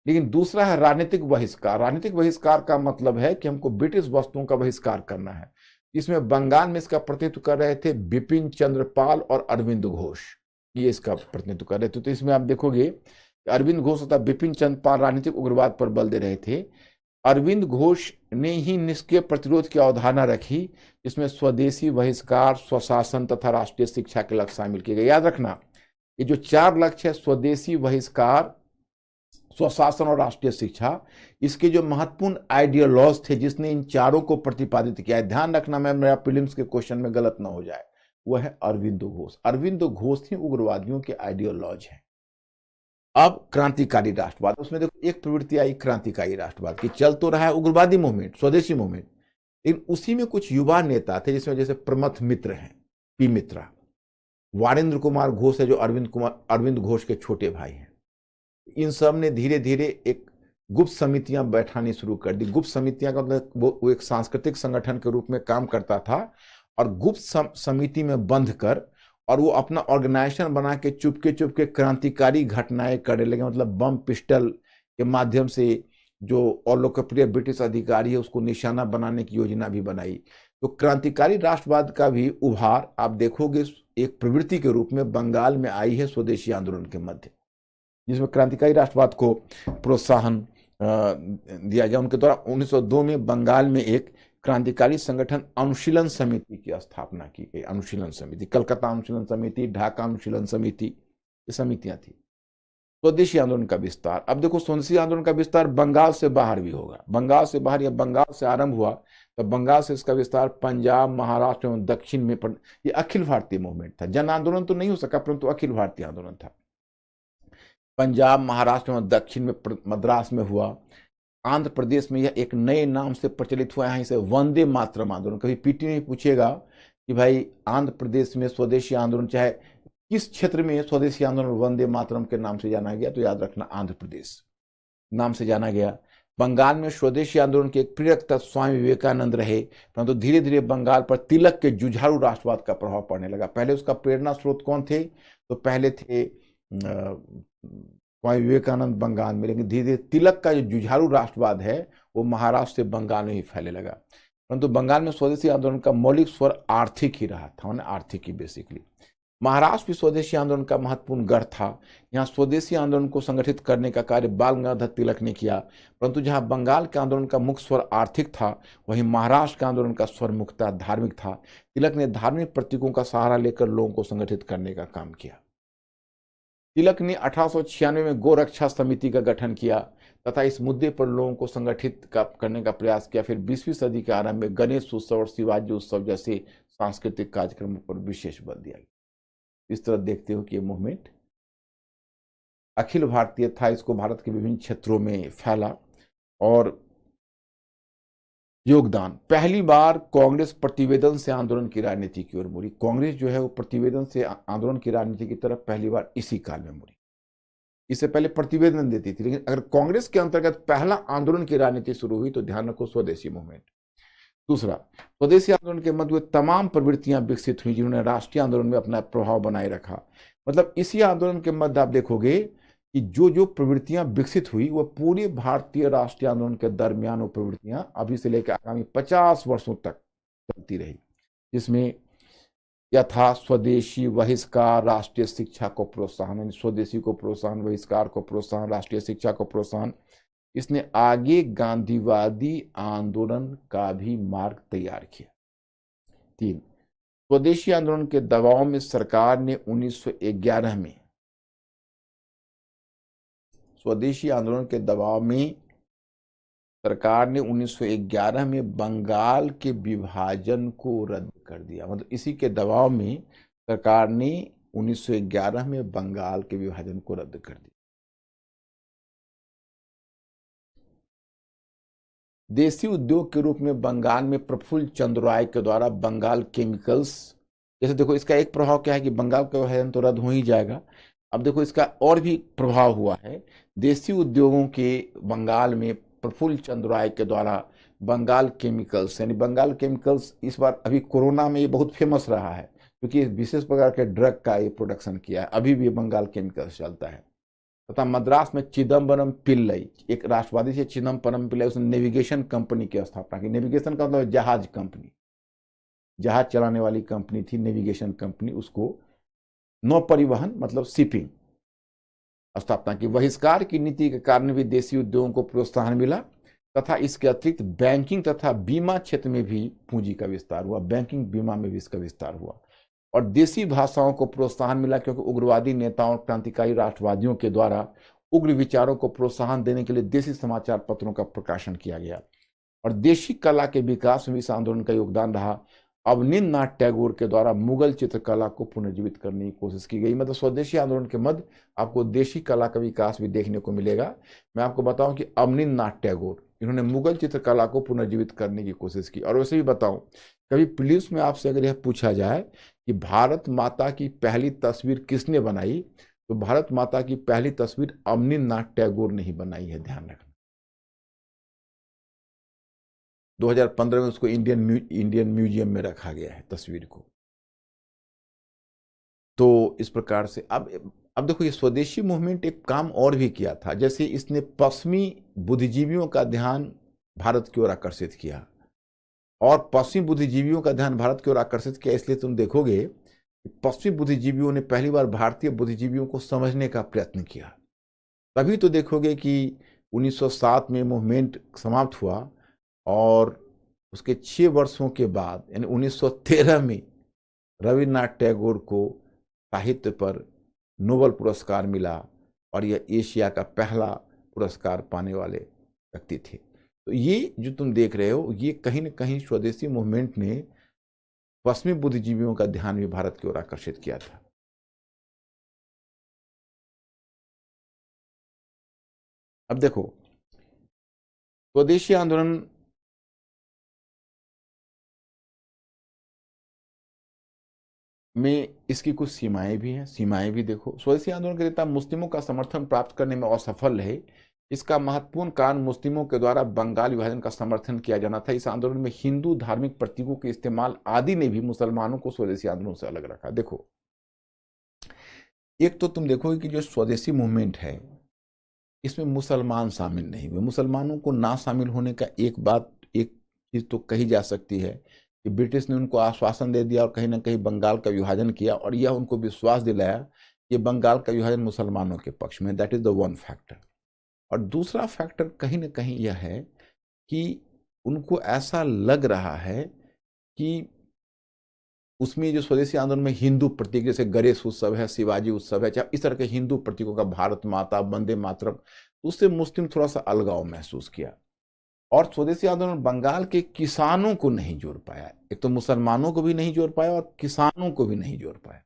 लेकिन दूसरा है राजनीतिक बहिष्कार। राजनीतिक बहिष्कार का मतलब है कि हमको ब्रिटिश वस्तुओं का बहिष्कार करना है। इसमें बंगाल में इसका प्रतिनिधित्व कर रहे थे बिपिन चंद्र पाल और अरविंद घोष, ये इसका प्रतिनिधित्व कर रहे थे। तो इसमें आप देखोगे अरविंद घोष तथा बिपिन चंद्र पाल राजनीतिक उग्रवाद पर बल दे रहे थे। अरविंद घोष ने ही निष्क्रिय प्रतिरोध की अवधारणा रखी, जिसमें स्वदेशी, बहिष्कार, स्वशासन तथा राष्ट्रीय शिक्षा के लक्ष्य शामिल किए गए। याद रखना, ये जो 4 लक्ष्य है, स्वदेशी, बहिष्कार, स्वशासन और राष्ट्रीय शिक्षा, इसके जो महत्वपूर्ण आइडियोलॉज थे जिसने इन चारों को प्रतिपादित किया है, ध्यान रखना मैं मेरा प्रीलिम्स के क्वेश्चन में गलत ना हो जाए, वह है अरविंद घोष। अरविंद घोष ही उग्रवादियों के आइडियोलॉज हैं। अब क्रांतिकारी राष्ट्रवाद, उसमें देखो एक प्रवृत्ति आई क्रांतिकारी राष्ट्रवाद की। चल तो रहा है उग्रवादी मूवमेंट, स्वदेशी मूवमेंट, लेकिन उसी में कुछ युवा नेता थे जिसमें जैसे प्रमथ मित्र हैं, पी मित्रा, वारेंद्र कुमार घोष है जो अरविंद घोष के छोटे भाई हैं। इन सब ने धीरे धीरे एक गुप्त समितियां बैठानी शुरू कर दी। गुप्त समितियां का मतलब वो एक सांस्कृतिक संगठन के रूप में काम करता था, और गुप्त समिति में बंध कर और वो अपना ऑर्गेनाइजेशन बना के चुपके क्रांतिकारी घटनाएं करने लगे। मतलब बम पिस्टल के माध्यम से जो और लोकप्रिय ब्रिटिश अधिकारी है उसको निशाना बनाने की योजना भी बनाई। तो क्रांतिकारी राष्ट्रवाद का भी उभार आप देखोगे एक प्रवृत्ति के रूप में बंगाल में आई है स्वदेशी आंदोलन के मध्य, जिसमें क्रांतिकारी राष्ट्रवाद को प्रोत्साहन दिया गया। उनके द्वारा 1902 में बंगाल में एक क्रांतिकारी संगठन अनुशीलन समिति की स्थापना की गई। अनुशीलन समिति, कलकत्ता अनुशीलन समिति, ढाका अनुशीलन समिति, ये समितियां थी। स्वदेशी आंदोलन का विस्तार, अब देखो स्वदेशी आंदोलन का विस्तार बंगाल से बाहर भी होगा। बंगाल से बाहर या बंगाल से आरंभ हुआ तो बंगाल से इसका विस्तार पंजाब, महाराष्ट्र एवं दक्षिण में ये अखिल भारतीय मूवमेंट था। जन आंदोलन तो नहीं हो सका, परंतु अखिल भारतीय आंदोलन था। पंजाब, महाराष्ट्र एवं दक्षिण में, मद्रास में हुआ। आंध्र प्रदेश में यह एक नए नाम से प्रचलित हुआ है, इसे वंदे मातरम आंदोलन। कभी पीटी में पूछेगा कि भाई आंध्र प्रदेश में स्वदेशी आंदोलन, चाहे किस क्षेत्र में स्वदेशी आंदोलन वंदे मातरम के नाम से जाना गया, तो याद रखना आंध्र प्रदेश नाम से जाना गया। बंगाल में स्वदेशी आंदोलन के एक प्रेरक तत्व स्वामी विवेकानंद रहे, परंतु धीरे धीरे बंगाल पर तिलक के जुझारू राष्ट्रवाद का प्रभाव पड़ने लगा। पहले उसका प्रेरणा स्रोत कौन थे? तो पहले थे स्वामी विवेकानंद बंगाल में, लेकिन धीरे धीरे तिलक का जो जुझारू राष्ट्रवाद है वो महाराष्ट्र से बंगाल में ही फैलने लगा। परंतु बंगाल में स्वदेशी आंदोलन का मौलिक स्वर आर्थिक ही रहा था, माने आर्थिक ही बेसिकली। महाराष्ट्र भी स्वदेशी आंदोलन का महत्वपूर्ण गढ़ था। यहाँ स्वदेशी आंदोलन को संगठित करने का कार्य बाल गंगाधर तिलक ने किया, परंतु जहाँ बंगाल के आंदोलन का मुख्य स्वर आर्थिक था, वहीं महाराष्ट्र के आंदोलन का स्वर मुख्यतः धार्मिक था। तिलक ने धार्मिक प्रतीकों का सहारा लेकर लोगों को संगठित करने का काम किया। तिलक ने 1896 में गोरक्षा समिति का गठन किया तथा इस मुद्दे पर लोगों को संगठित करने का प्रयास किया। फिर 20वीं सदी के आरंभ में गणेश उत्सव और शिवाजी उत्सव जैसे सांस्कृतिक कार्यक्रमों पर विशेष बल दिया गया। इस तरह देखते हो कि ये मूवमेंट अखिल भारतीय था, इसको भारत के विभिन्न क्षेत्रों में फैला। और योगदान, पहली बार कांग्रेस प्रतिवेदन से आंदोलन की राजनीति की ओर मुड़ी। कांग्रेस जो है वो प्रतिवेदन से आंदोलन की राजनीति की तरफ पहली बार इसी काल में मुड़ी। इससे पहले प्रतिवेदन देती थी। लेकिन अगर कांग्रेस के अंतर्गत पहला आंदोलन की राजनीति शुरू हुई तो ध्यान रखो स्वदेशी मूवमेंट। दूसरा, स्वदेशी आंदोलन के मध्य तमाम प्रवृत्तियां विकसित हुई जिन्होंने राष्ट्रीय आंदोलन में अपना प्रभाव बनाए रखा। मतलब इसी आंदोलन के मध्य आप देखोगे कि जो जो प्रवृत्तियां विकसित हुई वो पूरे भारतीय राष्ट्रीय आंदोलन के दरमियान वो प्रवृत्तियां अभी से लेकर आगामी 50 वर्षों तक चलती रही, जिसमें यथा स्वदेशी बहिष्कार, राष्ट्रीय शिक्षा को प्रोत्साहन, स्वदेशी को प्रोत्साहन, बहिष्कार को प्रोत्साहन, राष्ट्रीय शिक्षा को प्रोत्साहन। इसने आगे गांधीवादी आंदोलन का भी मार्ग तैयार किया। 3, स्वदेशी आंदोलन के दबाव में सरकार ने 1911 में, स्वदेशी आंदोलन के दबाव में सरकार ने 1911 में बंगाल के विभाजन को रद्द कर दिया। मतलब इसी के दबाव में सरकार ने 1911 में बंगाल के विभाजन को रद्द कर दिया। देसी उद्योग के रूप में बंगाल में प्रफुल्ल चंद्र राय के द्वारा बंगाल केमिकल्स, जैसे देखो इसका एक प्रभाव क्या है कि बंगाल का विभाजन तो रद्द हो ही जाएगा। अब देखो इसका और भी प्रभाव हुआ है, देसी उद्योगों के बंगाल में प्रफुल्ल चंद्र राय के द्वारा बंगाल केमिकल्स, यानी बंगाल केमिकल्स इस बार अभी कोरोना में ये बहुत फेमस रहा है क्योंकि विशेष प्रकार के ड्रग का ये प्रोडक्शन किया है, अभी भी बंगाल केमिकल्स चलता है। तथा मद्रास में चिदम्बरम पिल्लई, एक राष्ट्रवादी से चिदम्बरम पिल्लई, उसने नेविगेशन कंपनी की स्थापना की। नेविगेशन का मतलब जहाज कंपनी, जहाज चलाने वाली कंपनी थी नेविगेशन कंपनी, उसको नौ परिवहन मतलब शिपिंग स्थापना की। बहिष्कार की नीति के कारण भी देसी उद्योगों को प्रोत्साहन मिला तथा इसके अतिरिक्त बैंकिंग तथा बीमा क्षेत्र में भी पूंजी का विस्तार हुआ, बैंकिंग बीमा में भी इसका विस्तार हुआ। और देसी भाषाओं को प्रोत्साहन मिला क्योंकि उग्रवादी नेताओं, क्रांतिकारी राष्ट्रवादियों के द्वारा उग्र विचारों को प्रोत्साहन देने के लिए देसी समाचार पत्रों का प्रकाशन किया गया। और देशी कला के विकास में इस आंदोलन का योगदान रहा। अवनींद्रनाथ टैगोर के द्वारा मुगल चित्रकला को पुनर्जीवित करने की कोशिश की गई। मतलब स्वदेशी आंदोलन के मध्य आपको देशी कला का विकास भी देखने को मिलेगा। मैं आपको बताऊं कि अवनींद्रनाथ टैगोर, इन्होंने मुगल चित्रकला को पुनर्जीवित करने की कोशिश की। और वैसे भी बताऊं, कभी पुलिस में आपसे अगर यह पूछा जाए कि भारत माता की पहली तस्वीर किसने बनाई, तो भारत माता की पहली तस्वीर अवनींद्रनाथ टैगोर ने ही बनाई है, ध्यान रखना। 2015 में उसको इंडियन म्यूजियम में रखा गया है तस्वीर को। तो इस प्रकार से अब देखो ये स्वदेशी मूवमेंट एक काम और भी किया था, जैसे इसने पश्चिमी बुद्धिजीवियों का ध्यान भारत की ओर आकर्षित किया। और पश्चिमी बुद्धिजीवियों का ध्यान भारत की ओर आकर्षित किया इसलिए तुम देखोगे कि पश्चिमी बुद्धिजीवियों ने पहली बार भारतीय बुद्धिजीवियों को समझने का प्रयत्न किया। तभी तो देखोगे कि 1907 में मूवमेंट समाप्त हुआ और उसके 6 वर्षों के बाद यानी 1913 में रविन्द्रनाथ टैगोर को साहित्य पर नोबेल पुरस्कार मिला और यह एशिया का पहला पुरस्कार पाने वाले व्यक्ति थे। तो ये जो तुम देख रहे हो, ये कहीं ना कहीं स्वदेशी मूवमेंट ने पश्चिमी बुद्धिजीवियों का ध्यान भी भारत की ओर आकर्षित किया था। अब देखो स्वदेशी आंदोलन में इसकी कुछ सीमाएं भी हैं, सीमाएं भी देखो। स्वदेशी आंदोलन के नेता मुस्लिमों का समर्थन प्राप्त करने में असफल रहे। इसका महत्वपूर्ण कारण मुस्लिमों के द्वारा बंगाल विभाजन का समर्थन किया जाना था। इस आंदोलन में हिंदू धार्मिक प्रतीकों के इस्तेमाल आदि ने भी मुसलमानों को स्वदेशी आंदोलन से अलग रखा। देखो, एक तो तुम देखोगे कि जो स्वदेशी मूवमेंट है इसमें मुसलमान शामिल नहीं हुए। मुसलमानों को ना शामिल होने का एक चीज तो कही जा सकती है कि ब्रिटिश ने उनको आश्वासन दे दिया और कहीं ना कहीं बंगाल का विभाजन किया और यह उनको विश्वास दिलाया कि बंगाल का विभाजन मुसलमानों के पक्ष में। That is the one factor. और दूसरा फैक्टर कहीं ना कहीं यह है कि उनको ऐसा लग रहा है कि उसमें जो स्वदेशी आंदोलन में हिंदू प्रतीक जैसे गणेश उत्सव है, शिवाजी उत्सव है, चाहे इस तरह के हिंदू प्रतीकों का, भारत माता, वंदे मातरम, उससे मुस्लिम थोड़ा सा अलगाव महसूस किया। और स्वदेशी आंदोलन बंगाल के किसानों को नहीं जोड़ पाया। एक तो मुसलमानों को भी नहीं जोड़ पाया और किसानों को भी नहीं जोड़ पाया।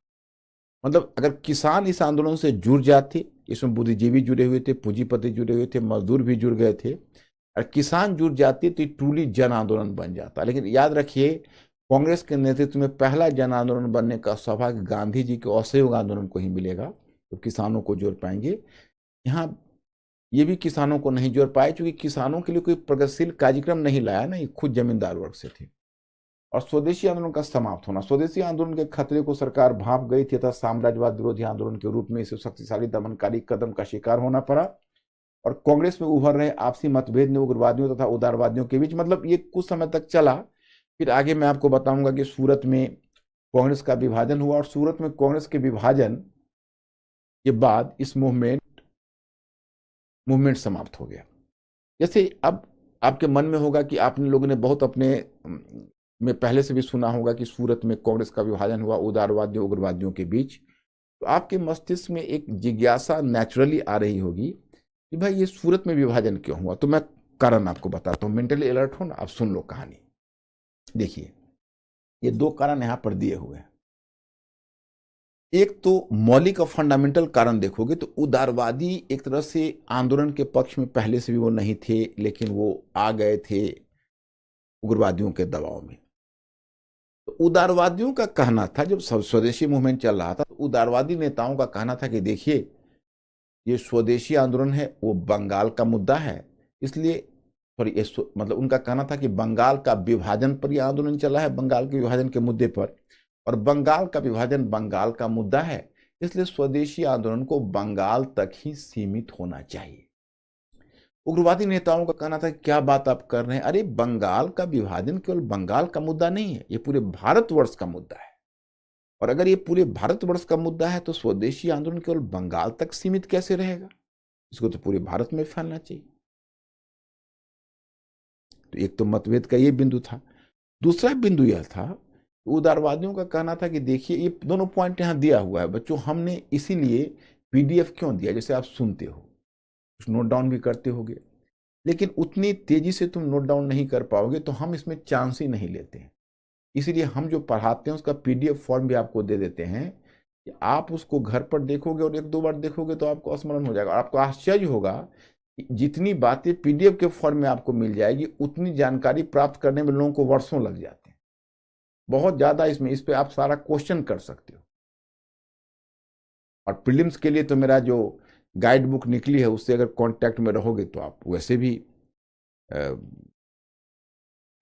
मतलब अगर किसान इस आंदोलन से जुड़ जाते, इसमें बुद्धिजीवी जुड़े हुए थे, पूंजीपति जुड़े हुए थे, मजदूर भी जुड़ गए थे, और किसान जुड़ जाते तो ये ट्रूली जन आंदोलन बन जाता। लेकिन याद रखिए, कांग्रेस के नेतृत्व में पहला जन आंदोलन बनने का सौभाग्य गांधी जी के असहयोग आंदोलन को ही मिलेगा, तो किसानों को जोड़ पाएंगे। यहाँ ये भी किसानों को नहीं जोड़ पाए, क्योंकि किसानों के लिए कोई प्रगतिशील कार्यक्रम नहीं लाया ना, ये खुद जमींदार वर्ग से थे। और स्वदेशी आंदोलन का समाप्त होना, स्वदेशी आंदोलन के खतरे को सरकार भांप गई थी तथा साम्राज्यवाद विरोधी आंदोलन के रूप में इसे शक्तिशाली दमनकारी कदम का शिकार होना पड़ा। और कांग्रेस में उभर रहे आपसी मतभेद ने उग्रवादियों तथा उदारवादियों के बीच, मतलब ये कुछ समय तक चला। फिर आगे मैं आपको बताऊंगा कि सूरत में कांग्रेस का विभाजन हुआ, और सूरत में कांग्रेस के विभाजन के बाद इस मूवमेंट समाप्त हो गया। जैसे अब आपके मन में होगा कि आपने लोगों ने बहुत अपने में पहले से भी सुना होगा कि सूरत में कांग्रेस का विभाजन हुआ उदारवादियों उग्रवादियों के बीच, तो आपके मस्तिष्क में एक जिज्ञासा नेचुरली आ रही होगी कि भाई ये सूरत में विभाजन क्यों हुआ। तो मैं कारण आपको बताता हूं, मेंटली अलर्ट हो ना, आप सुन लो कहानी। देखिए, ये दो कारण यहां पर दिए हुए हैं। एक तो मौलिक और फंडामेंटल कारण देखोगे तो उदारवादी एक तरह से आंदोलन के पक्ष में पहले से भी वो नहीं थे, लेकिन वो आ गए थे उग्रवादियों के दबाव में। तो उदारवादियों का कहना था, जब स्वदेशी मूवमेंट चल रहा था, तो उदारवादी नेताओं का कहना था कि देखिए, ये स्वदेशी आंदोलन है वो बंगाल का मुद्दा है, इसलिए मतलब उनका कहना था कि बंगाल का विभाजन पर यह आंदोलन चला है, बंगाल के विभाजन के मुद्दे पर, और बंगाल का विभाजन बंगाल का मुद्दा है, इसलिए स्वदेशी आंदोलन को बंगाल तक ही सीमित होना चाहिए। उग्रवादी नेताओं का कहना था कि क्या बात आप कर रहे हैं, अरे बंगाल का विभाजन केवल बंगाल का मुद्दा नहीं है, ये पूरे भारतवर्ष का मुद्दा है, और अगर ये पूरे भारतवर्ष का मुद्दा है तो स्वदेशी आंदोलन केवल बंगाल तक सीमित कैसे रहेगा, इसको तो पूरे भारत में फैलना चाहिए। तो एक तो मतभेद का ये बिंदु था। दूसरा बिंदु यह था, उदारवादियों का कहना था कि देखिए, ये दोनों पॉइंट यहां दिया हुआ है बच्चों, हमने इसीलिए पीडीएफ क्यों दिया, जैसे आप सुनते हो कुछ नोट डाउन भी करते होगे, लेकिन उतनी तेजी से तुम नोट डाउन नहीं कर पाओगे, तो हम इसमें चांस ही नहीं लेते हैं। इसीलिए हम जो पढ़ाते हैं उसका पीडीएफ फॉर्म भी आपको दे देते हैं कि आप उसको घर पर देखोगे और एक दो बार देखोगे तो आपको स्मरण हो जाएगा, और आपको आश्चर्य होगा कि जितनी बातें पीडीएफ के फॉर्म में आपको मिल जाएगी, उतनी जानकारी प्राप्त करने में लोगों को वर्षों लग जाते हैं, बहुत ज्यादा। इसमें इस पे आप सारा क्वेश्चन कर सकते हो। और प्रीलिम्स के लिए तो मेरा जो गाइड बुक निकली है, उससे अगर कांटेक्ट में रहोगे तो आप वैसे भी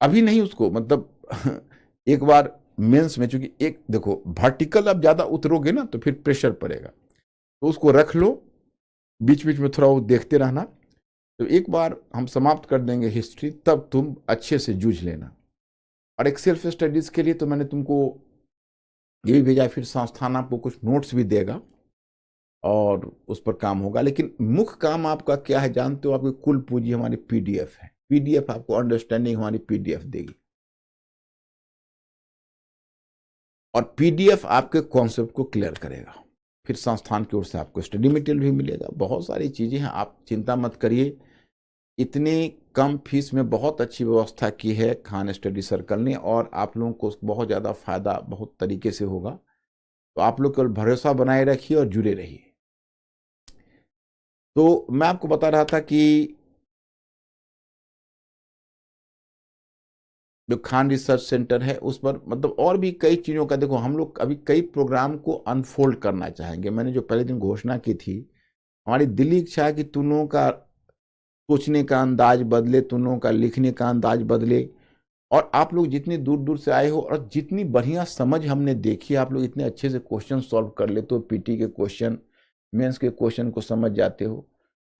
अभी नहीं उसको, मतलब एक बार मेंस में, चूंकि एक देखो वर्टिकल अब ज्यादा उतरोगे ना तो फिर प्रेशर पड़ेगा, तो उसको रख लो, बीच बीच में थोड़ा वो देखते रहना। तो एक बार हम समाप्त कर देंगे हिस्ट्री, तब तुम अच्छे से जूझ लेना। और एक सेल्फ स्टडीज के लिए तो मैंने तुमको ये भी भेजा, फिर संस्थान आपको कुछ नोट्स भी देगा और उस पर काम होगा। लेकिन मुख्य काम आपका क्या है जानते हो, आपकी कुल पूंजी हमारी पीडीएफ है। पीडीएफ आपको अंडरस्टैंडिंग हमारी पीडीएफ देगी, और पीडीएफ आपके कॉन्सेप्ट को क्लियर करेगा। फिर संस्थान की ओर से आपको स्टडी मटेरियल भी मिलेगा, बहुत सारी चीजें हैं, आप चिंता मत करिए। इतने कम फीस में बहुत अच्छी व्यवस्था की है खान स्टडी सर्कल ने, और आप लोगों को बहुत ज़्यादा फायदा बहुत तरीके से होगा। तो आप लोग केवल भरोसा बनाए रखिए और जुड़े रहिए। तो मैं आपको बता रहा था कि जो खान रिसर्च सेंटर है उस पर, मतलब और भी कई चीज़ों का, देखो हम लोग अभी कई प्रोग्राम को अनफोल्ड करना चाहेंगे। मैंने जो पहले दिन घोषणा की थी, हमारी दिली इच्छा है कि तुम लोगों का सोचने का अंदाज बदले, तुम लोगों का लिखने का अंदाज बदले, और आप लोग जितनी दूर दूर से आए हो और जितनी बढ़िया समझ हमने देखी, आप लोग इतने अच्छे से क्वेश्चन सॉल्व कर लेते हो, पीटी के क्वेश्चन, मेंस के क्वेश्चन को समझ जाते हो,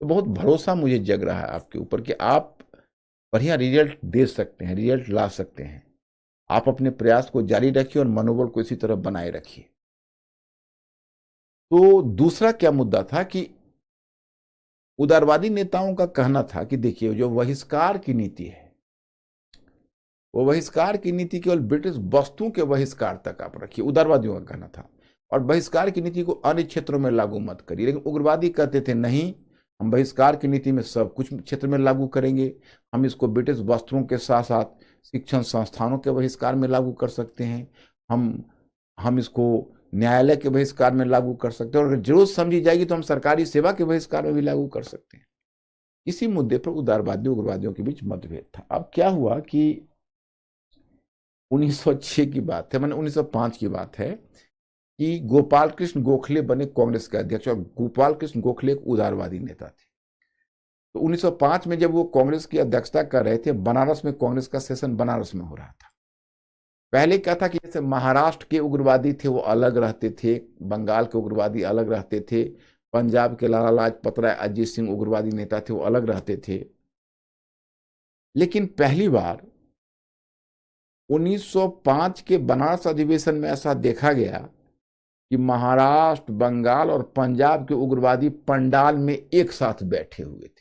तो बहुत भरोसा मुझे जग रहा है आपके ऊपर कि आप बढ़िया रिजल्ट दे सकते हैं, रिजल्ट ला सकते हैं। आप अपने प्रयास को जारी रखिए और मनोबल को इसी तरह बनाए रखिए। तो दूसरा क्या मुद्दा था कि उदारवादी नेताओं का कहना था कि देखिए, जो बहिष्कार की नीति है, वो बहिष्कार की नीति केवल ब्रिटिश वस्तुओं के बहिष्कार तक आप रखिए, उदारवादियों का कहना था, और बहिष्कार की नीति को अन्य क्षेत्रों में लागू मत करिए। लेकिन उग्रवादी कहते थे नहीं, हम बहिष्कार की नीति में सब कुछ क्षेत्र में लागू करेंगे, हम इसको ब्रिटिश वस्त्रों के साथ साथ शिक्षण संस्थानों के बहिष्कार में लागू कर सकते हैं, हम इसको न्यायालय के बहिष्कार में लागू कर सकते हैं, और अगर जरूरत समझी जाएगी तो हम सरकारी सेवा के बहिष्कार में भी लागू कर सकते हैं। इसी मुद्दे पर उदारवादियों उग्रवादियों के बीच मतभेद था। अब क्या हुआ कि 1906 की बात है, मैंने 1905 की बात है, कि गोपाल कृष्ण गोखले बने कांग्रेस के अध्यक्ष, और गोपाल कृष्ण गोखले एक उदारवादी नेता थे। तो 1905 में जब वो कांग्रेस की अध्यक्षता कर रहे थे, बनारस में कांग्रेस का सेशन बनारस में हो रहा था। पहले क्या था कि जैसे महाराष्ट्र के उग्रवादी थे वो अलग रहते थे, बंगाल के उग्रवादी अलग रहते थे, पंजाब के लाला लाजपत राय अजीत सिंह उग्रवादी नेता थे वो अलग रहते थे। लेकिन पहली बार 1905 के बनारस अधिवेशन में ऐसा देखा गया कि महाराष्ट्र, बंगाल और पंजाब के उग्रवादी पंडाल में एक साथ बैठे हुए थे,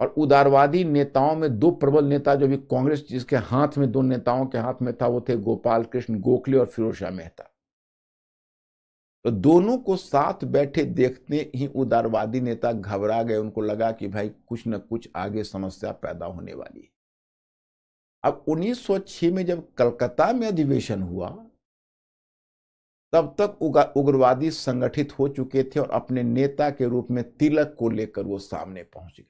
और उदारवादी नेताओं में दो प्रबल नेता जो भी कांग्रेस जिसके हाथ में, दो नेताओं के हाथ में था, वो थे गोपाल कृष्ण गोखले और फिरोज शाह मेहता। तो दोनों को साथ बैठे देखते ही उदारवादी नेता घबरा गए, उनको लगा कि भाई कुछ न कुछ आगे समस्या पैदा होने वाली है। अब 1906 में जब कलकत्ता में अधिवेशन हुआ, तब तक उग्रवादी संगठित हो चुके थे और अपने नेता के रूप में तिलक को लेकर वो सामने पहुंच गए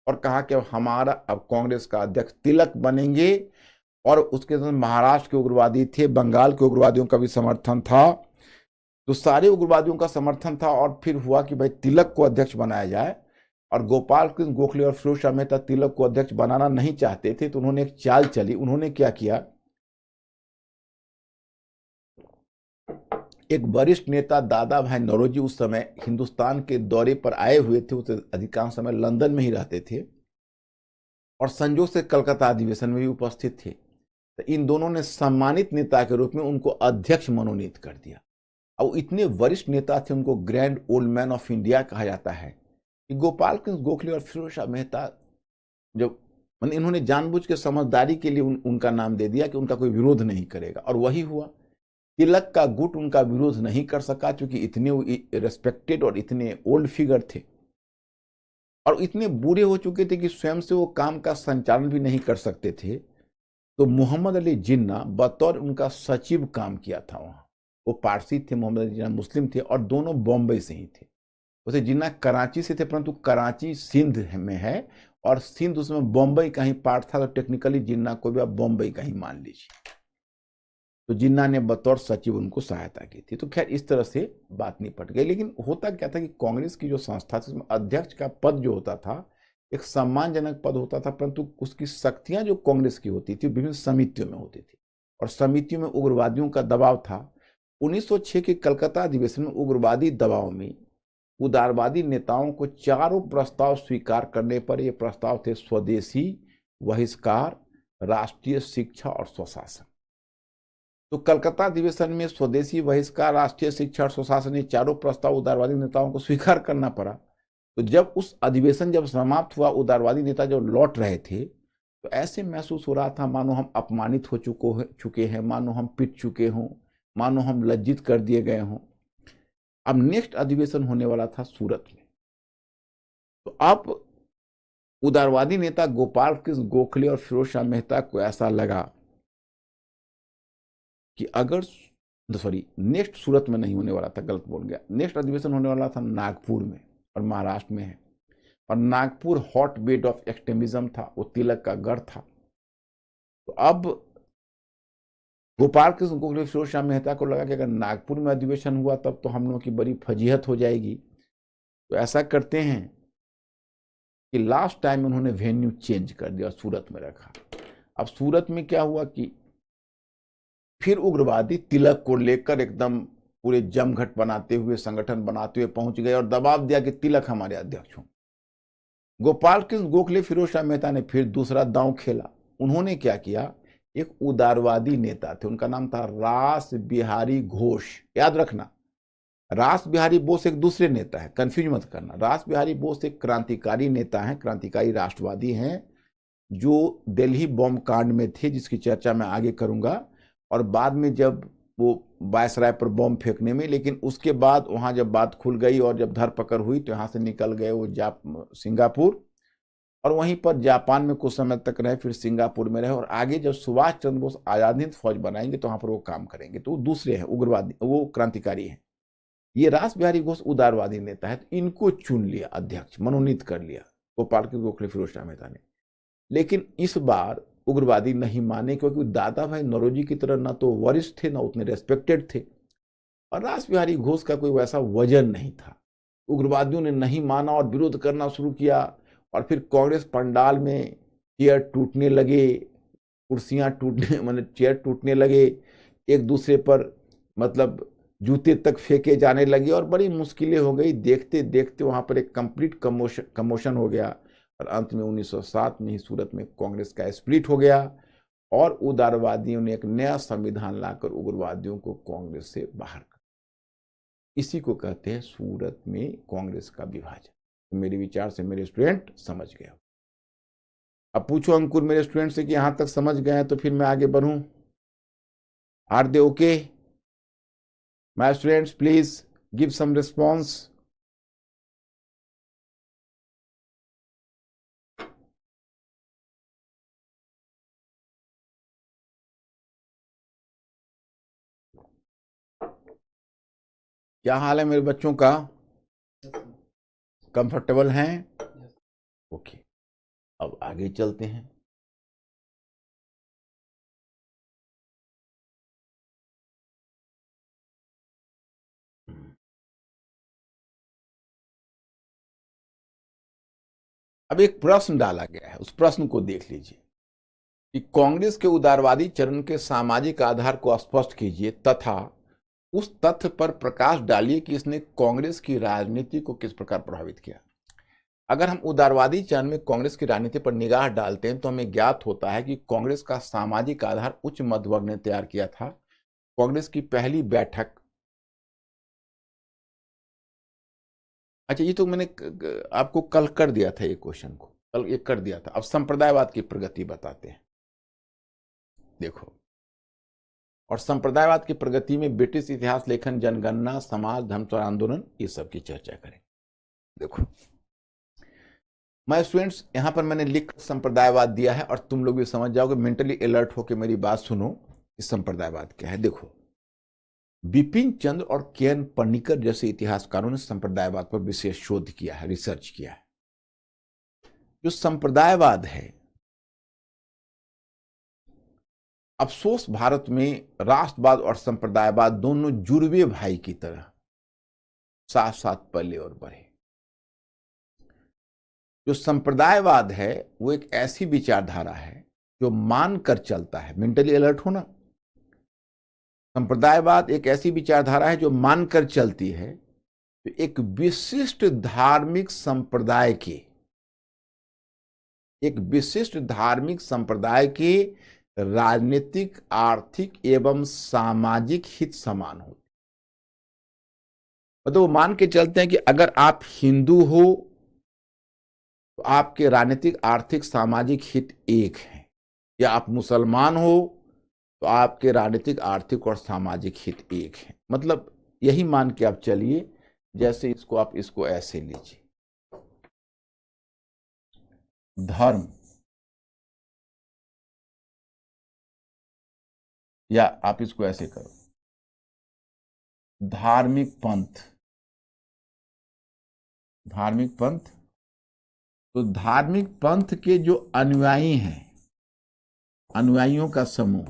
और कहा कि हमारा अब कांग्रेस का अध्यक्ष तिलक बनेंगे। और उसके साथ महाराष्ट्र के उग्रवादी थे, बंगाल के उग्रवादियों का भी समर्थन था, तो सारे उग्रवादियों का समर्थन था। और फिर हुआ कि भाई तिलक को अध्यक्ष बनाया जाए, और गोपाल कृष्ण गोखले और फिरोज शाह मेहता तिलक को अध्यक्ष बनाना नहीं चाहते थे। तो उन्होंने एक चाल चली। उन्होंने क्या किया, एक वरिष्ठ नेता दादा भाई नौरोजी उस समय हिंदुस्तान के दौरे पर आए हुए थे, उसे अधिकांश समय लंदन में ही रहते थे और संजोग से कलकत्ता अधिवेशन में भी उपस्थित थे। तो इन दोनों ने सम्मानित नेता के रूप में उनको अध्यक्ष मनोनीत कर दिया। अब इतने वरिष्ठ नेता थे, उनको grand old man of India कहा जाता है, कि गोपाल कृष्ण गोखले और फिरोज शाह मेहता जब इन्होंने जानबूझ के समझदारी के लिए उनका नाम दे दिया कि उनका कोई विरोध नहीं करेगा, और वही हुआ। तिलक का गुट उनका विरोध नहीं कर सका, क्योंकि इतने रेस्पेक्टेड और इतने ओल्ड फिगर थे और इतने बूढ़े हो चुके थे कि स्वयं से वो काम का संचालन भी नहीं कर सकते थे। तो मोहम्मद अली जिन्ना बतौर उनका सचिव काम किया था वहां। वो पारसी थे, मोहम्मद अली जिन्ना मुस्लिम थे, और दोनों बॉम्बे से ही थे। वैसे जिन्ना कराची से थे, परंतु कराची सिंध में है और सिंध उसमें बॉम्बे का ही पार्ट था, तो टेक्निकली जिन्ना को भी आप बॉम्बे का ही मान लीजिए। तो जिन्ना ने बतौर सचिव उनको सहायता की थी। तो खैर इस तरह से बात निपट गई। लेकिन होता क्या था कि कांग्रेस की जो संस्था थी उसमें अध्यक्ष का पद जो होता था एक सम्मानजनक पद होता था, परंतु उसकी शक्तियां जो कांग्रेस की होती थी विभिन्न समितियों में होती थी, और समितियों में उग्रवादियों का दबाव था। 1906 के कलकत्ता अधिवेशन में उग्रवादी दबाव में उदारवादी नेताओं को चारों प्रस्ताव स्वीकार करने पर, ये प्रस्ताव थे स्वदेशी, बहिष्कार, राष्ट्रीय शिक्षा और स्वशासन। तो कलकत्ता अधिवेशन में स्वदेशी, बहिष्कार, राष्ट्रीय शिक्षा और स्वशासन, ये चारों प्रस्ताव उदारवादी नेताओं को स्वीकार करना पड़ा। तो जब उस अधिवेशन जब समाप्त हुआ, उदारवादी नेता जब लौट रहे थे, तो ऐसे महसूस हो रहा था मानो हम अपमानित हो चुके हैं, मानो हम पिट चुके हों, मानो हम लज्जित कर दिए गए हों। अब नेक्स्ट अधिवेशन होने वाला था सूरत में। तो अब उदारवादी नेता गोपाल कृष्ण गोखले और फिरोज शाह मेहता को ऐसा लगा कि अगर नेक्स्ट सूरत में नहीं होने वाला था, गलत बोल गया, नेक्स्ट अधिवेशन होने वाला था नागपुर में, और महाराष्ट्र में है, और Nagpur hot bed of extremism था, वो तिलक का गढ़ था। तो अब गोपाल कृष्ण गोखले फिरोज शाह मेहता को लगा कि अगर नागपुर में अधिवेशन हुआ तब तो हम लोगों की बड़ी फजीहत हो जाएगी। तो ऐसा करते हैं कि लास्ट टाइम उन्होंने वेन्यू चेंज कर दिया, सूरत में रखा। अब सूरत में क्या हुआ कि फिर उग्रवादी तिलक को लेकर एकदम पूरे जमघट बनाते हुए, संगठन बनाते हुए पहुंच गए और दबाव दिया कि तिलक हमारे अध्यक्ष हों। गोपाल कृष्ण गोखले फिरोज शाह मेहता ने फिर दूसरा दांव खेला। उन्होंने क्या किया, एक उदारवादी नेता थे, उनका नाम था रास बिहारी घोष। याद रखना, रास बिहारी बोस एक दूसरे नेता है, कंफ्यूज मत करना। रास बिहारी बोस एक क्रांतिकारी नेता हैं, क्रांतिकारी राष्ट्रवादी हैं, जो दिल्ली बॉम्ब कांड में थे, जिसकी चर्चा मैं आगे करूंगा। और बाद में जब वो वायसराय पर बॉम्ब फेंकने में, लेकिन उसके बाद वहां जब बात खुल गई और जब धरपकड़ हुई तो यहाँ से निकल गए वो सिंगापुर, और वहीं पर जापान में कुछ समय तक रहे, फिर सिंगापुर में रहे, और आगे जब सुभाष चंद्र बोस आजाद हिंद फौज बनाएंगे तो वहां पर वो काम करेंगे। तो वो दूसरे हैं उग्रवादी, वो क्रांतिकारी हैं। ये रास बिहारी घोष उदारवादी नेता है, तो इनको चुन लिया अध्यक्ष, मनोनीत कर लिया गोपाल कृष्ण गोखले फिरोज शाह मेहता ने। लेकिन इस बार उग्रवादी नहीं माने, क्योंकि दादा भाई नौरोजी की तरह ना तो वरिष्ठ थे, ना उतने रेस्पेक्टेड थे। और रास बिहारी घोष का कोई वैसा वजन नहीं था। उग्रवादियों ने नहीं माना और विरोध करना शुरू किया, और फिर कांग्रेस पंडाल में चेयर टूटने लगे, कुर्सियां टूटने मतलब चेयर टूटने लगे, एक दूसरे पर मतलब जूते तक फेंके जाने लगे, और बड़ी मुश्किलें हो गई। देखते देखते वहां पर एक कंप्लीट कमोशन हो गया, और अंत में 1907 में ही सूरत में कांग्रेस का स्प्लिट हो गया, और उदारवादियों ने एक नया संविधान लाकर उग्रवादियों को कांग्रेस से बाहर कर। इसी को कहते हैं सूरत में कांग्रेस का विभाजन। तो मेरे विचार से मेरे स्टूडेंट समझ गए। अब पूछो अंकुर मेरे स्टूडेंट से कि यहां तक समझ गए हैं तो फिर मैं आगे बढ़ूं। Are they okay? My students please give some response. क्या हाल है मेरे बच्चों का? कंफर्टेबल हैं? ओके, अब आगे चलते हैं। अब एक प्रश्न डाला गया है, उस प्रश्न को देख लीजिए कि कांग्रेस के उदारवादी चरण के सामाजिक आधार को स्पष्ट कीजिए तथा उस तथ्य पर प्रकाश डालिए कि इसने कांग्रेस की राजनीति को किस प्रकार प्रभावित किया। अगर हम उदारवादी चरण में कांग्रेस की राजनीति पर निगाह डालते हैं तो हमें ज्ञात होता है कि कांग्रेस का सामाजिक आधार उच्च मध्य वर्ग ने तैयार किया था। कांग्रेस की पहली बैठक, अच्छा ये तो मैंने आपको कल कर दिया था, ये क्वेश्चन को कल ये कर दिया था। अब संप्रदायवाद की प्रगति बताते हैं, देखो। और संप्रदायवाद की प्रगति में ब्रिटिश इतिहास लेखन, जनगणना, समाज, धर्म स्वराज आंदोलन, ये सब की चर्चा करें। देखो माय स्टूडेंट्स, यहां पर मैंने लिख संप्रदायवाद दिया है, और तुम लोग भी समझ जाओगे, मेंटली अलर्ट होकर मेरी बात सुनो कि संप्रदायवाद क्या है। देखो, बिपिन चंद्र और के.एन. पनिकर जैसे इतिहासकारों ने संप्रदायवाद पर विशेष शोध किया है, रिसर्च किया है। जो संप्रदायवाद है, अफसोस भारत में राष्ट्रवाद और संप्रदायवाद दोनों जुड़वे भाई की तरह साथ साथ पले और बढ़े। जो संप्रदायवाद है वो एक ऐसी विचारधारा है जो मानकर चलता है, मेंटली अलर्ट होना। संप्रदायवाद एक ऐसी विचारधारा है जो मानकर चलती है तो एक विशिष्ट धार्मिक संप्रदाय के राजनीतिक, आर्थिक एवं सामाजिक हित समान होते। मतलब वो मान के चलते हैं कि अगर आप हिंदू हो तो आपके राजनीतिक, आर्थिक, सामाजिक हित एक हैं, या आप मुसलमान हो तो आपके राजनीतिक, आर्थिक और सामाजिक हित एक हैं। मतलब यही मान के आप चलिए, जैसे इसको आप इसको ऐसे लीजिए, धर्म, या आप इसको ऐसे करो, धार्मिक पंथ। धार्मिक पंथ, तो धार्मिक पंथ के जो अनुयायी हैं, अनुयायियों का समूह,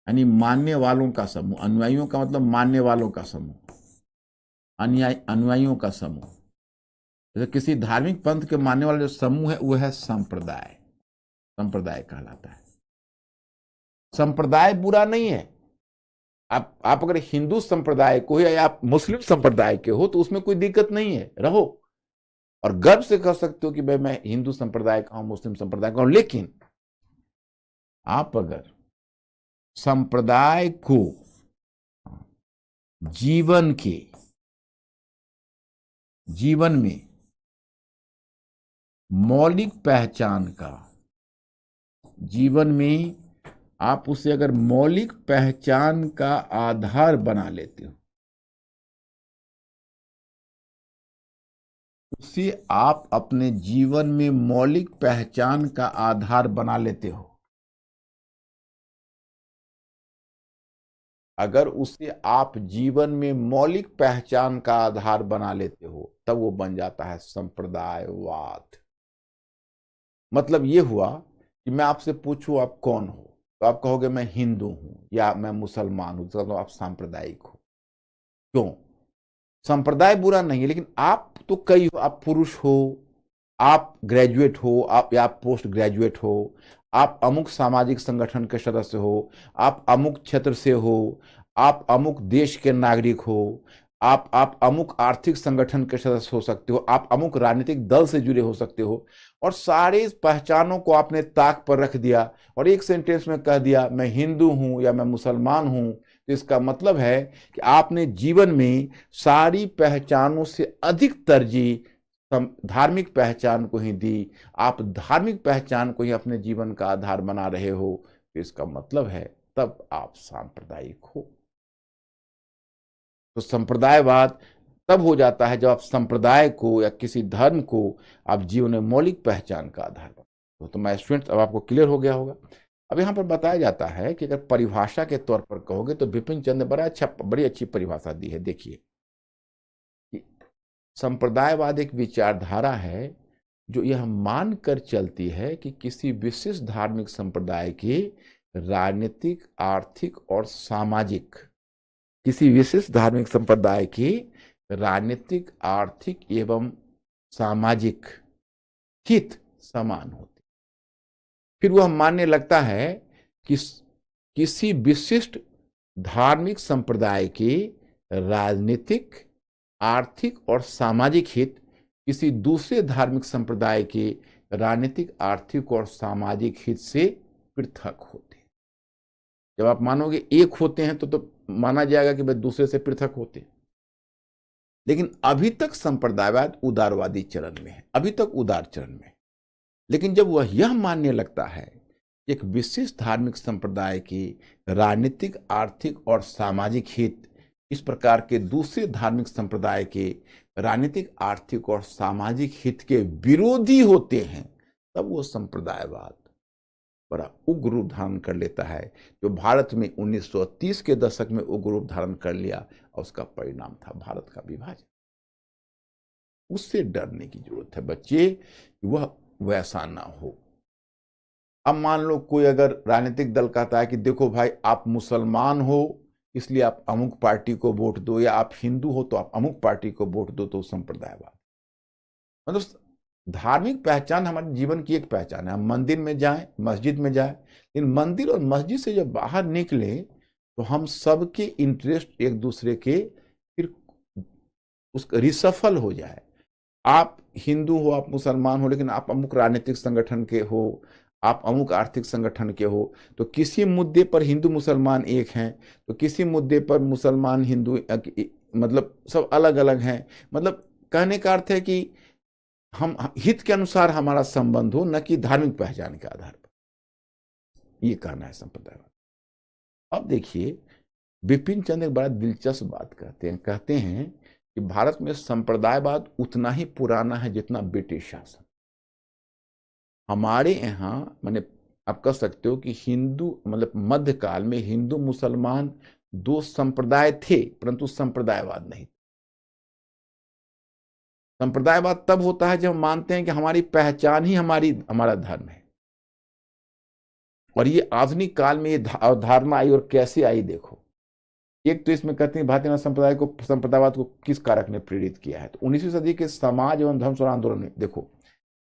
यानी मानने वालों का समूह। अनुयायियों का मतलब मानने वालों का समूह, अनुयायियों का समूह। जैसे किसी धार्मिक पंथ के मानने वाला जो समूह है वो है संप्रदाय। संप्रदाय कहलाता है। संप्रदाय बुरा नहीं है। आप अगर हिंदू संप्रदाय को या आप मुस्लिम संप्रदाय के हो तो उसमें कोई दिक्कत नहीं है, रहो और गर्व से कह सकते हो कि भाई मैं हिंदू संप्रदाय का हूं, मुस्लिम संप्रदाय का हूं। लेकिन आप अगर संप्रदाय को जीवन में मौलिक पहचान का, जीवन में आप उसे अगर मौलिक पहचान का आधार बना लेते हो, उसे आप अपने जीवन में मौलिक पहचान का आधार बना लेते हो, अगर उसे आप जीवन में मौलिक पहचान का आधार बना लेते हो तब वो बन जाता है संप्रदायवाद। मतलब ये हुआ कि मैं आपसे पूछूं आप कौन हो, तो आप कहोगे मैं हिंदू हूं या मैं मुसलमान हूं, तो आप सांप्रदायिक हो। क्यों? संप्रदाय बुरा नहीं है, लेकिन आप तो कई हो, आप पुरुष हो, आप ग्रेजुएट हो, आप या पोस्ट ग्रेजुएट हो, आप अमुक सामाजिक संगठन के सदस्य हो, आप अमुक क्षेत्र से हो, आप अमुक देश के नागरिक हो, आप अमुक आर्थिक संगठन के सदस्य हो सकते हो, आप अमुक राजनीतिक दल से जुड़े हो सकते हो, और सारे पहचानों को आपने ताक पर रख दिया और एक सेंटेंस में कह दिया मैं हिंदू हूं या मैं मुसलमान हूं। तो इसका मतलब है कि आपने जीवन में सारी पहचानों से अधिक तरजीह धार्मिक पहचान को ही दी। आप धार्मिक पहचान को ही अपने जीवन का आधार बना रहे हो, तो इसका मतलब है तब आप सांप्रदायिक हो। तो संप्रदायवाद तब हो जाता है जब आप संप्रदाय को या किसी धर्म को आप जीवन में मौलिक पहचान का आधार बनाते हो। तो मैं स्टूडेंट, अब आपको क्लियर हो गया होगा। अब यहाँ पर बताया जाता है कि अगर परिभाषा के तौर पर कहोगे तो बिपिन चंद्र बड़ी अच्छी परिभाषा दी है। देखिए, संप्रदायवाद एक विचारधारा है जो यह मानकर चलती है कि किसी विशिष्ट धार्मिक संप्रदाय की राजनीतिक, आर्थिक और सामाजिक, किसी विशिष्ट धार्मिक संप्रदाय की राजनीतिक, आर्थिक एवं सामाजिक हित समान होते। फिर वह मानने लगता है कि किसी विशिष्ट धार्मिक संप्रदाय की राजनीतिक, आर्थिक और सामाजिक हित किसी दूसरे धार्मिक संप्रदाय के राजनीतिक, आर्थिक और सामाजिक हित से पृथक होते हैं। जब आप मानोगे एक होते हैं तो माना जाएगा कि वे दूसरे से पृथक होते हैं। लेकिन अभी तक संप्रदायवाद उदारवादी चरण में है, अभी तक उदार चरण में। लेकिन जब वह यह मानने लगता है एक विशिष्ट धार्मिक संप्रदाय की राजनीतिक, आर्थिक और सामाजिक हित इस प्रकार के दूसरे धार्मिक संप्रदाय के राजनीतिक, आर्थिक और सामाजिक हित के विरोधी होते हैं, तब वो संप्रदायवाद बड़ा उग्र रूप धारण कर लेता है, जो भारत में 1930 के दशक में उग्र रूप धारण कर लिया, और उसका परिणाम था भारत का विभाजन। उससे डरने की जरूरत है बच्चे कि वह वैसा ना हो। अब मान लो कोई अगर राजनीतिक दल कहता है कि देखो भाई, आप मुसलमान हो इसलिए आप अमुक पार्टी को वोट दो, या आप हिंदू हो तो आप अमुक पार्टी को वोट दो, तो संप्रदायवाद। मतलब धार्मिक पहचान हमारे जीवन की एक पहचान है। हम मंदिर में जाएं, मस्जिद में जाएं, लेकिन मंदिर और मस्जिद से जब बाहर निकले तो हम सबके इंटरेस्ट एक दूसरे के फिर उसका रिसफल हो जाए। आप हिंदू हो, आप मुसलमान हो, लेकिन आप अमुक राजनीतिक संगठन के हो, आप अमुक आर्थिक संगठन के हो, तो किसी मुद्दे पर हिंदू मुसलमान एक हैं, तो किसी मुद्दे पर मुसलमान हिंदू मतलब सब अलग अलग हैं। मतलब कहने का अर्थ है कि हम हित के अनुसार हमारा संबंध हो, न कि धार्मिक पहचान के आधार पर। ये कहना है संप्रदायवाद। अब देखिए, बिपिन चंद्र एक बड़ा दिलचस्प बात कहते हैं कि भारत में संप्रदायवाद उतना ही पुराना है जितना ब्रिटिश शासन। हमारे यहाँ मैंने आप कह सकते हो कि हिंदू मतलब मध्यकाल में हिंदू मुसलमान दो संप्रदाय थे, परंतु संप्रदायवाद नहीं। संप्रदायवाद तब होता है जब मानते हैं कि हमारी पहचान ही हमारा धर्म है। और ये आधुनिक काल में ये धारणा आई, और कैसे आई देखो। एक तो इसमें कहते हैं भारतीय संप्रदाय को, संप्रदायवाद को किस कारक ने प्रेरित किया है, तो 19वीं सदी के समाज एवं धर्म स्वराज आंदोलन में देखो,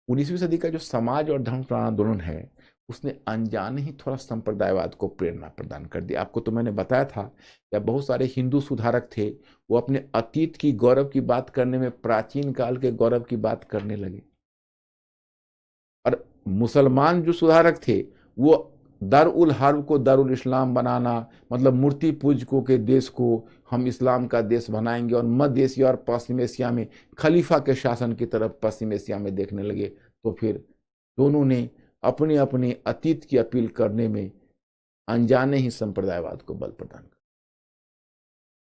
19वीं सदी का जो समाज और धर्म स्वराज आंदोलन है उसने अनजाने ही थोड़ा संप्रदायवाद को प्रेरणा प्रदान कर दी। आपको तो मैंने बताया था कि बहुत सारे हिंदू सुधारक थे, वो अपने अतीत की गौरव की बात करने में प्राचीन काल के गौरव की बात करने लगे। और मुसलमान जो सुधारक थे वो दारुल हर्ब को दारुल इस्लाम बनाना, मतलब मूर्ति पूजकों के देश को हम इस्लाम का देश बनाएंगे, और मध्य एशिया और पश्चिम एशिया में खलीफा के शासन की तरफ पश्चिम एशिया में देखने लगे। तो फिर दोनों ने अपने अपने अतीत की अपील करने में अनजाने ही संप्रदायवाद को बल प्रदान कर।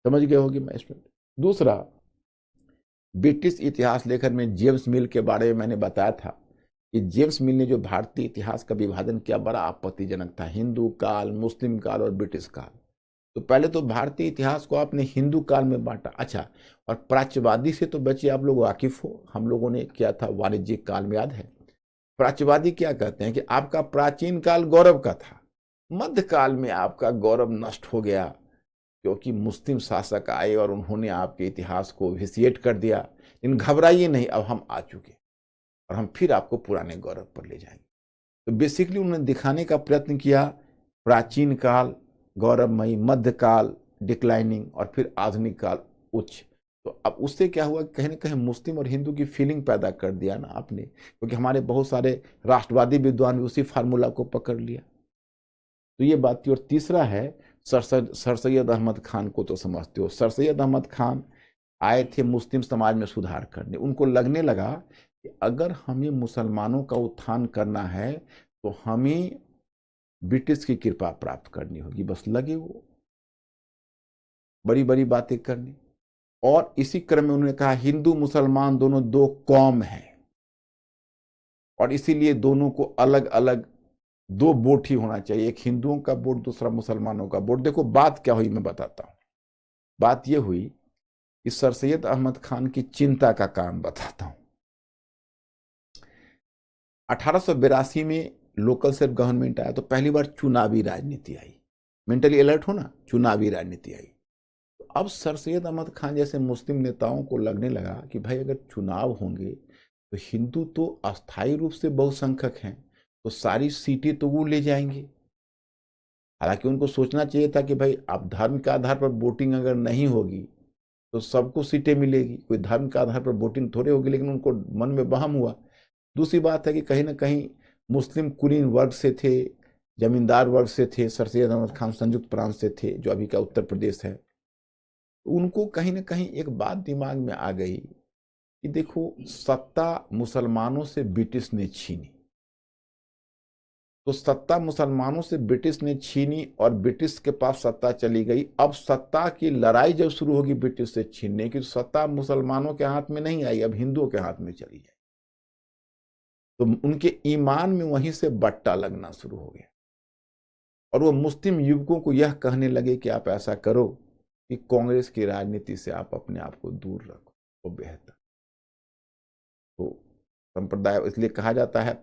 समझ गए होगी मैं इसमें। दूसरा, ब्रिटिश इतिहास लेखक में जेम्स मिल के बारे में मैंने बताया था कि जेम्स मिल ने जो भारतीय इतिहास का विभाजन किया बड़ा आपत्तिजनक था, हिंदू काल, मुस्लिम काल और ब्रिटिश काल। तो पहले तो भारतीय इतिहास को आपने हिंदू काल में बांटा। अच्छा, और प्राच्यवादी से तो बच्चे आप लोग वाकिफ हो, हम लोगों ने किया था वाणिज्यिक काल में, याद है। प्राच्यवादी क्या कहते हैं कि आपका प्राचीन काल गौरव का था, मध्यकाल में आपका गौरव नष्ट हो गया, क्योंकि मुस्लिम शासक आए और उन्होंने आपके इतिहास को विसिएट कर दिया। लेकिन घबराइए नहीं, अब हम आ चुके और हम फिर आपको पुराने गौरव पर ले जाएंगे। तो बेसिकली उन्होंने दिखाने का प्रयत्न किया प्राचीन काल गौरवमयी, मध्यकाल डिक्लाइनिंग, और फिर आधुनिक काल उच्च। तो अब उससे क्या हुआ, कहीं ना कहीं मुस्लिम और हिंदू की फीलिंग पैदा कर दिया ना आपने, क्योंकि हमारे बहुत सारे राष्ट्रवादी विद्वान भी उसी फार्मूला को पकड़ लिया। तो ये बात थी। और तीसरा है सर सैयद अहमद खान को तो समझते हो। सर सैयद अहमद खान आए थे मुस्लिम समाज में सुधार करने। उनको लगने लगा कि अगर हमें मुसलमानों का उत्थान करना है तो हमें ब्रिटिश की कृपा प्राप्त करनी होगी। बस लगे वो बड़ी बड़ी बातें करने। और इसी क्रम में उन्होंने कहा हिंदू मुसलमान दोनों दो कौम हैं और इसीलिए दोनों को अलग अलग दो वोट ही होना चाहिए, एक हिंदुओं का वोट, दूसरा मुसलमानों का वोट। देखो बात क्या हुई मैं बताता हूं। बात यह हुई कि सर सैयद अहमद खान की चिंता का कारण बताता हूं। 1882 में लोकल सेल्फ गवर्नमेंट आया तो पहली बार चुनावी राजनीति आई। मेंटली अलर्ट हो ना, चुनावी राजनीति आई। तो अब सर सैयद अहमद खान जैसे मुस्लिम नेताओं को लगने लगा कि भाई अगर चुनाव होंगे तो हिंदू तो अस्थायी रूप से बहुसंख्यक हैं, तो सारी सीटें तो वो ले जाएंगे। हालांकि उनको सोचना चाहिए था कि भाई अब धर्म के आधार पर वोटिंग अगर नहीं होगी तो सबको सीटें मिलेगी, कोई धर्म के आधार पर वोटिंग थोड़े होगी। लेकिन उनको मन में वहम हुआ। दूसरी बात है कि कहीं ना कहीं मुस्लिम कुलीन वर्ग से थे, जमींदार वर्ग से थे। सर सैयद अहमद खान संयुक्त प्रांत से थे, जो अभी का उत्तर प्रदेश है। उनको कहीं ना कहीं एक बात दिमाग में आ गई कि देखो सत्ता मुसलमानों से ब्रिटिश ने छीनी, तो सत्ता मुसलमानों से ब्रिटिश ने छीनी और ब्रिटिश के पास सत्ता चली गई। अब सत्ता की लड़ाई जब शुरू होगी ब्रिटिश से छीनने की, तो सत्ता मुसलमानों के हाथ में नहीं आई, अब हिंदुओं के हाथ में चली जाए। तो उनके ईमान में वहीं से बट्टा लगना शुरू हो गया और वो मुस्लिम युवकों को यह कहने लगे कि आप ऐसा करो कि कांग्रेस की राजनीति से आप अपने आप को दूर रखो, वो बेहतर। तो संप्रदाय, इसलिए कहा जाता है,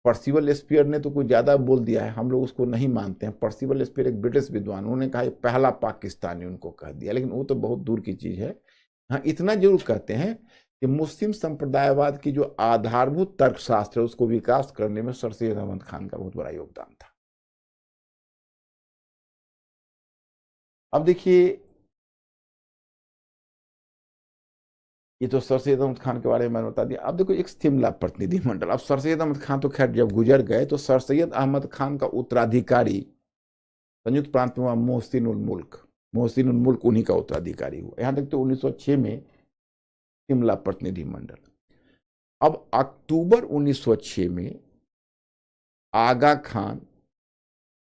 पर्सिवल स्पीयर ने तो कुछ ज्यादा बोल दिया है, हम लोग उसको नहीं मानते हैं। पर्सिवल स्पीयर एक ब्रिटिश विद्वान, उन्होंने कहा पहला पाकिस्तानी उनको कह दिया, लेकिन वो तो बहुत दूर की चीज है। हाँ इतना जरूर कहते हैं कि मुस्लिम संप्रदायवाद की जो आधारभूत तर्कशास्त्र है उसको विकास करने में सर सैयद अहमद खान का बहुत बड़ा योगदान था। अब देखिए, ये तो सर सैयद अहमद खान के बारे में मैंने बता दिया। अब देखो एक शिमला प्रतिनिधि मंडल। अब सर सैयद अहमद खान तो खैर जब गुजर गए तो सर सैयद अहमद खान का उत्तराधिकारी संयुक्त प्रांत में हुआ मोहसिन उल मुल्क। मोहसिन उल मुल्क उन्हीं का उत्तराधिकारी हुआ। यहां तक तो 1906 में शिमला प्रतिनिधि मंडल। अब अक्टूबर 1906 में आगा खान,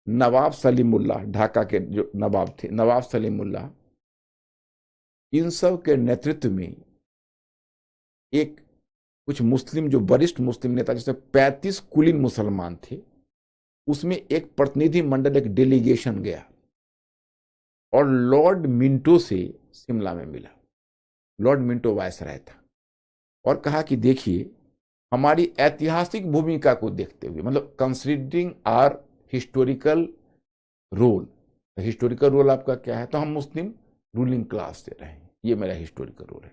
नवाब सलीमुल्लाह, ढाका के जो नवाब थे, नवाब सलीमुल्लाह, इन सब के नेतृत्व में एक कुछ मुस्लिम, जो वरिष्ठ मुस्लिम नेता, जैसे 35 कुलीन मुसलमान थे, उसमें एक प्रतिनिधि मंडल, एक डेलीगेशन गया और लॉर्ड मिंटो से शिमला में मिला। लॉर्ड मिंटो वायसराय था और कहा कि देखिए हमारी ऐतिहासिक भूमिका को देखते हुए, मतलब considering our historical role. Historical role आपका क्या है? तो हम मुस्लिम रूलिंग क्लास से रहे, ये मेरा हिस्टोरिकल रोल है।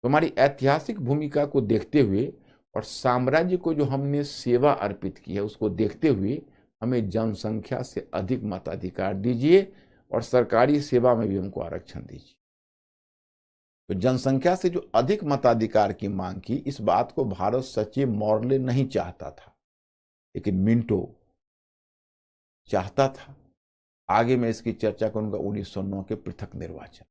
तो हमारी ऐतिहासिक भूमिका को देखते हुए और साम्राज्य को जो हमने सेवा अर्पित की है उसको देखते हुए हमें जनसंख्या से अधिक मताधिकार दीजिए और सरकारी सेवा में भी हमको आरक्षण दीजिए। तो जनसंख्या से जो अधिक मताधिकार की मांग की, इस बात को भारत सचिव मॉर्ले नहीं चाहता था, लेकिन मिंटो चाहता था। आगे मैं इसकी चर्चा करूंगा 1909 के पृथक निर्वाचन।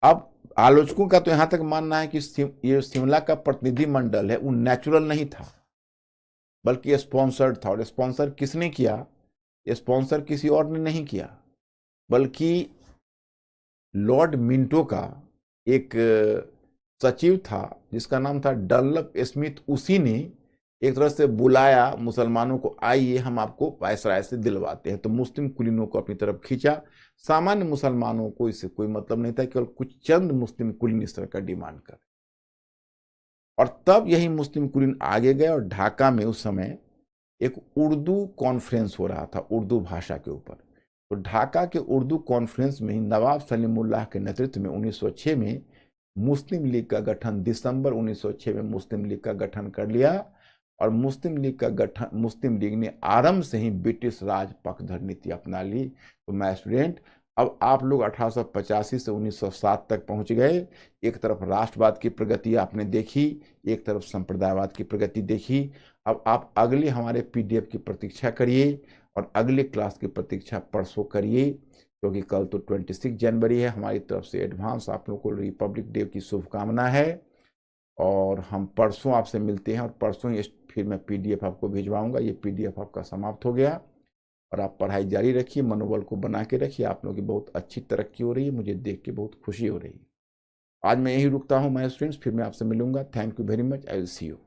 अब आलोचकों का तो यहां तक मानना है कि ये शिमला का प्रतिनिधि मंडल है वो नेचुरल नहीं था, बल्कि स्पॉन्सर्ड था। और स्पॉन्सर किसने किया? स्पॉन्सर किसी और ने नहीं किया, बल्कि लॉर्ड मिंटो का एक सचिव था जिसका नाम था डनलप स्मिथ। उसी ने एक तरह से बुलाया मुसलमानों को, आइए हम आपको वायसराय से दिलवाते हैं। तो मुस्लिम कुलीनों को अपनी तरफ खींचा। सामान्य मुसलमानों को इससे कोई मतलब नहीं था, केवल कुछ चंद मुस्लिम कुलीन इस तरह का डिमांड कर। और तब यही मुस्लिम कुलीन आगे गए और ढाका में उस समय एक उर्दू कॉन्फ्रेंस हो रहा था उर्दू भाषा के ऊपर। तो ढाका के उर्दू कॉन्फ्रेंस में ही नवाब सलीमुल्लाह के नेतृत्व में 1906 में मुस्लिम लीग का गठन, दिसंबर 1906 में मुस्लिम लीग का गठन कर लिया। और मुस्लिम लीग का गठन, मुस्लिम लीग ने आरंभ से ही ब्रिटिश राज पक्षधर नीति अपना ली। तो मैं स्टूडेंट, अब आप लोग 1885 से 1907 तक पहुंच गए। एक तरफ राष्ट्रवाद की प्रगति आपने देखी, एक तरफ संप्रदायवाद की प्रगति देखी। अब आप अगले हमारे पीडीएफ की प्रतीक्षा करिए और अगले क्लास की प्रतीक्षा परसों करिए, क्योंकि कल तो 26 जनवरी है। हमारी तरफ से एडवांस आप लोगों को रिपब्लिक डे की शुभकामना है। और हम परसों आपसे मिलते हैं, और परसों ही फिर मैं पीडीएफ आपको भिजवाऊंगा। ये पीडीएफ आपका समाप्त हो गया, और आप पढ़ाई जारी रखिए, मनोबल को बना के रखिए। आप लोगों की बहुत अच्छी तरक्की हो रही है, मुझे देख के बहुत खुशी हो रही है। आज मैं यही रुकता हूँ मैं स्टूडेंट्स, फिर मैं आपसे मिलूंगा। Thank you very much, I will see you.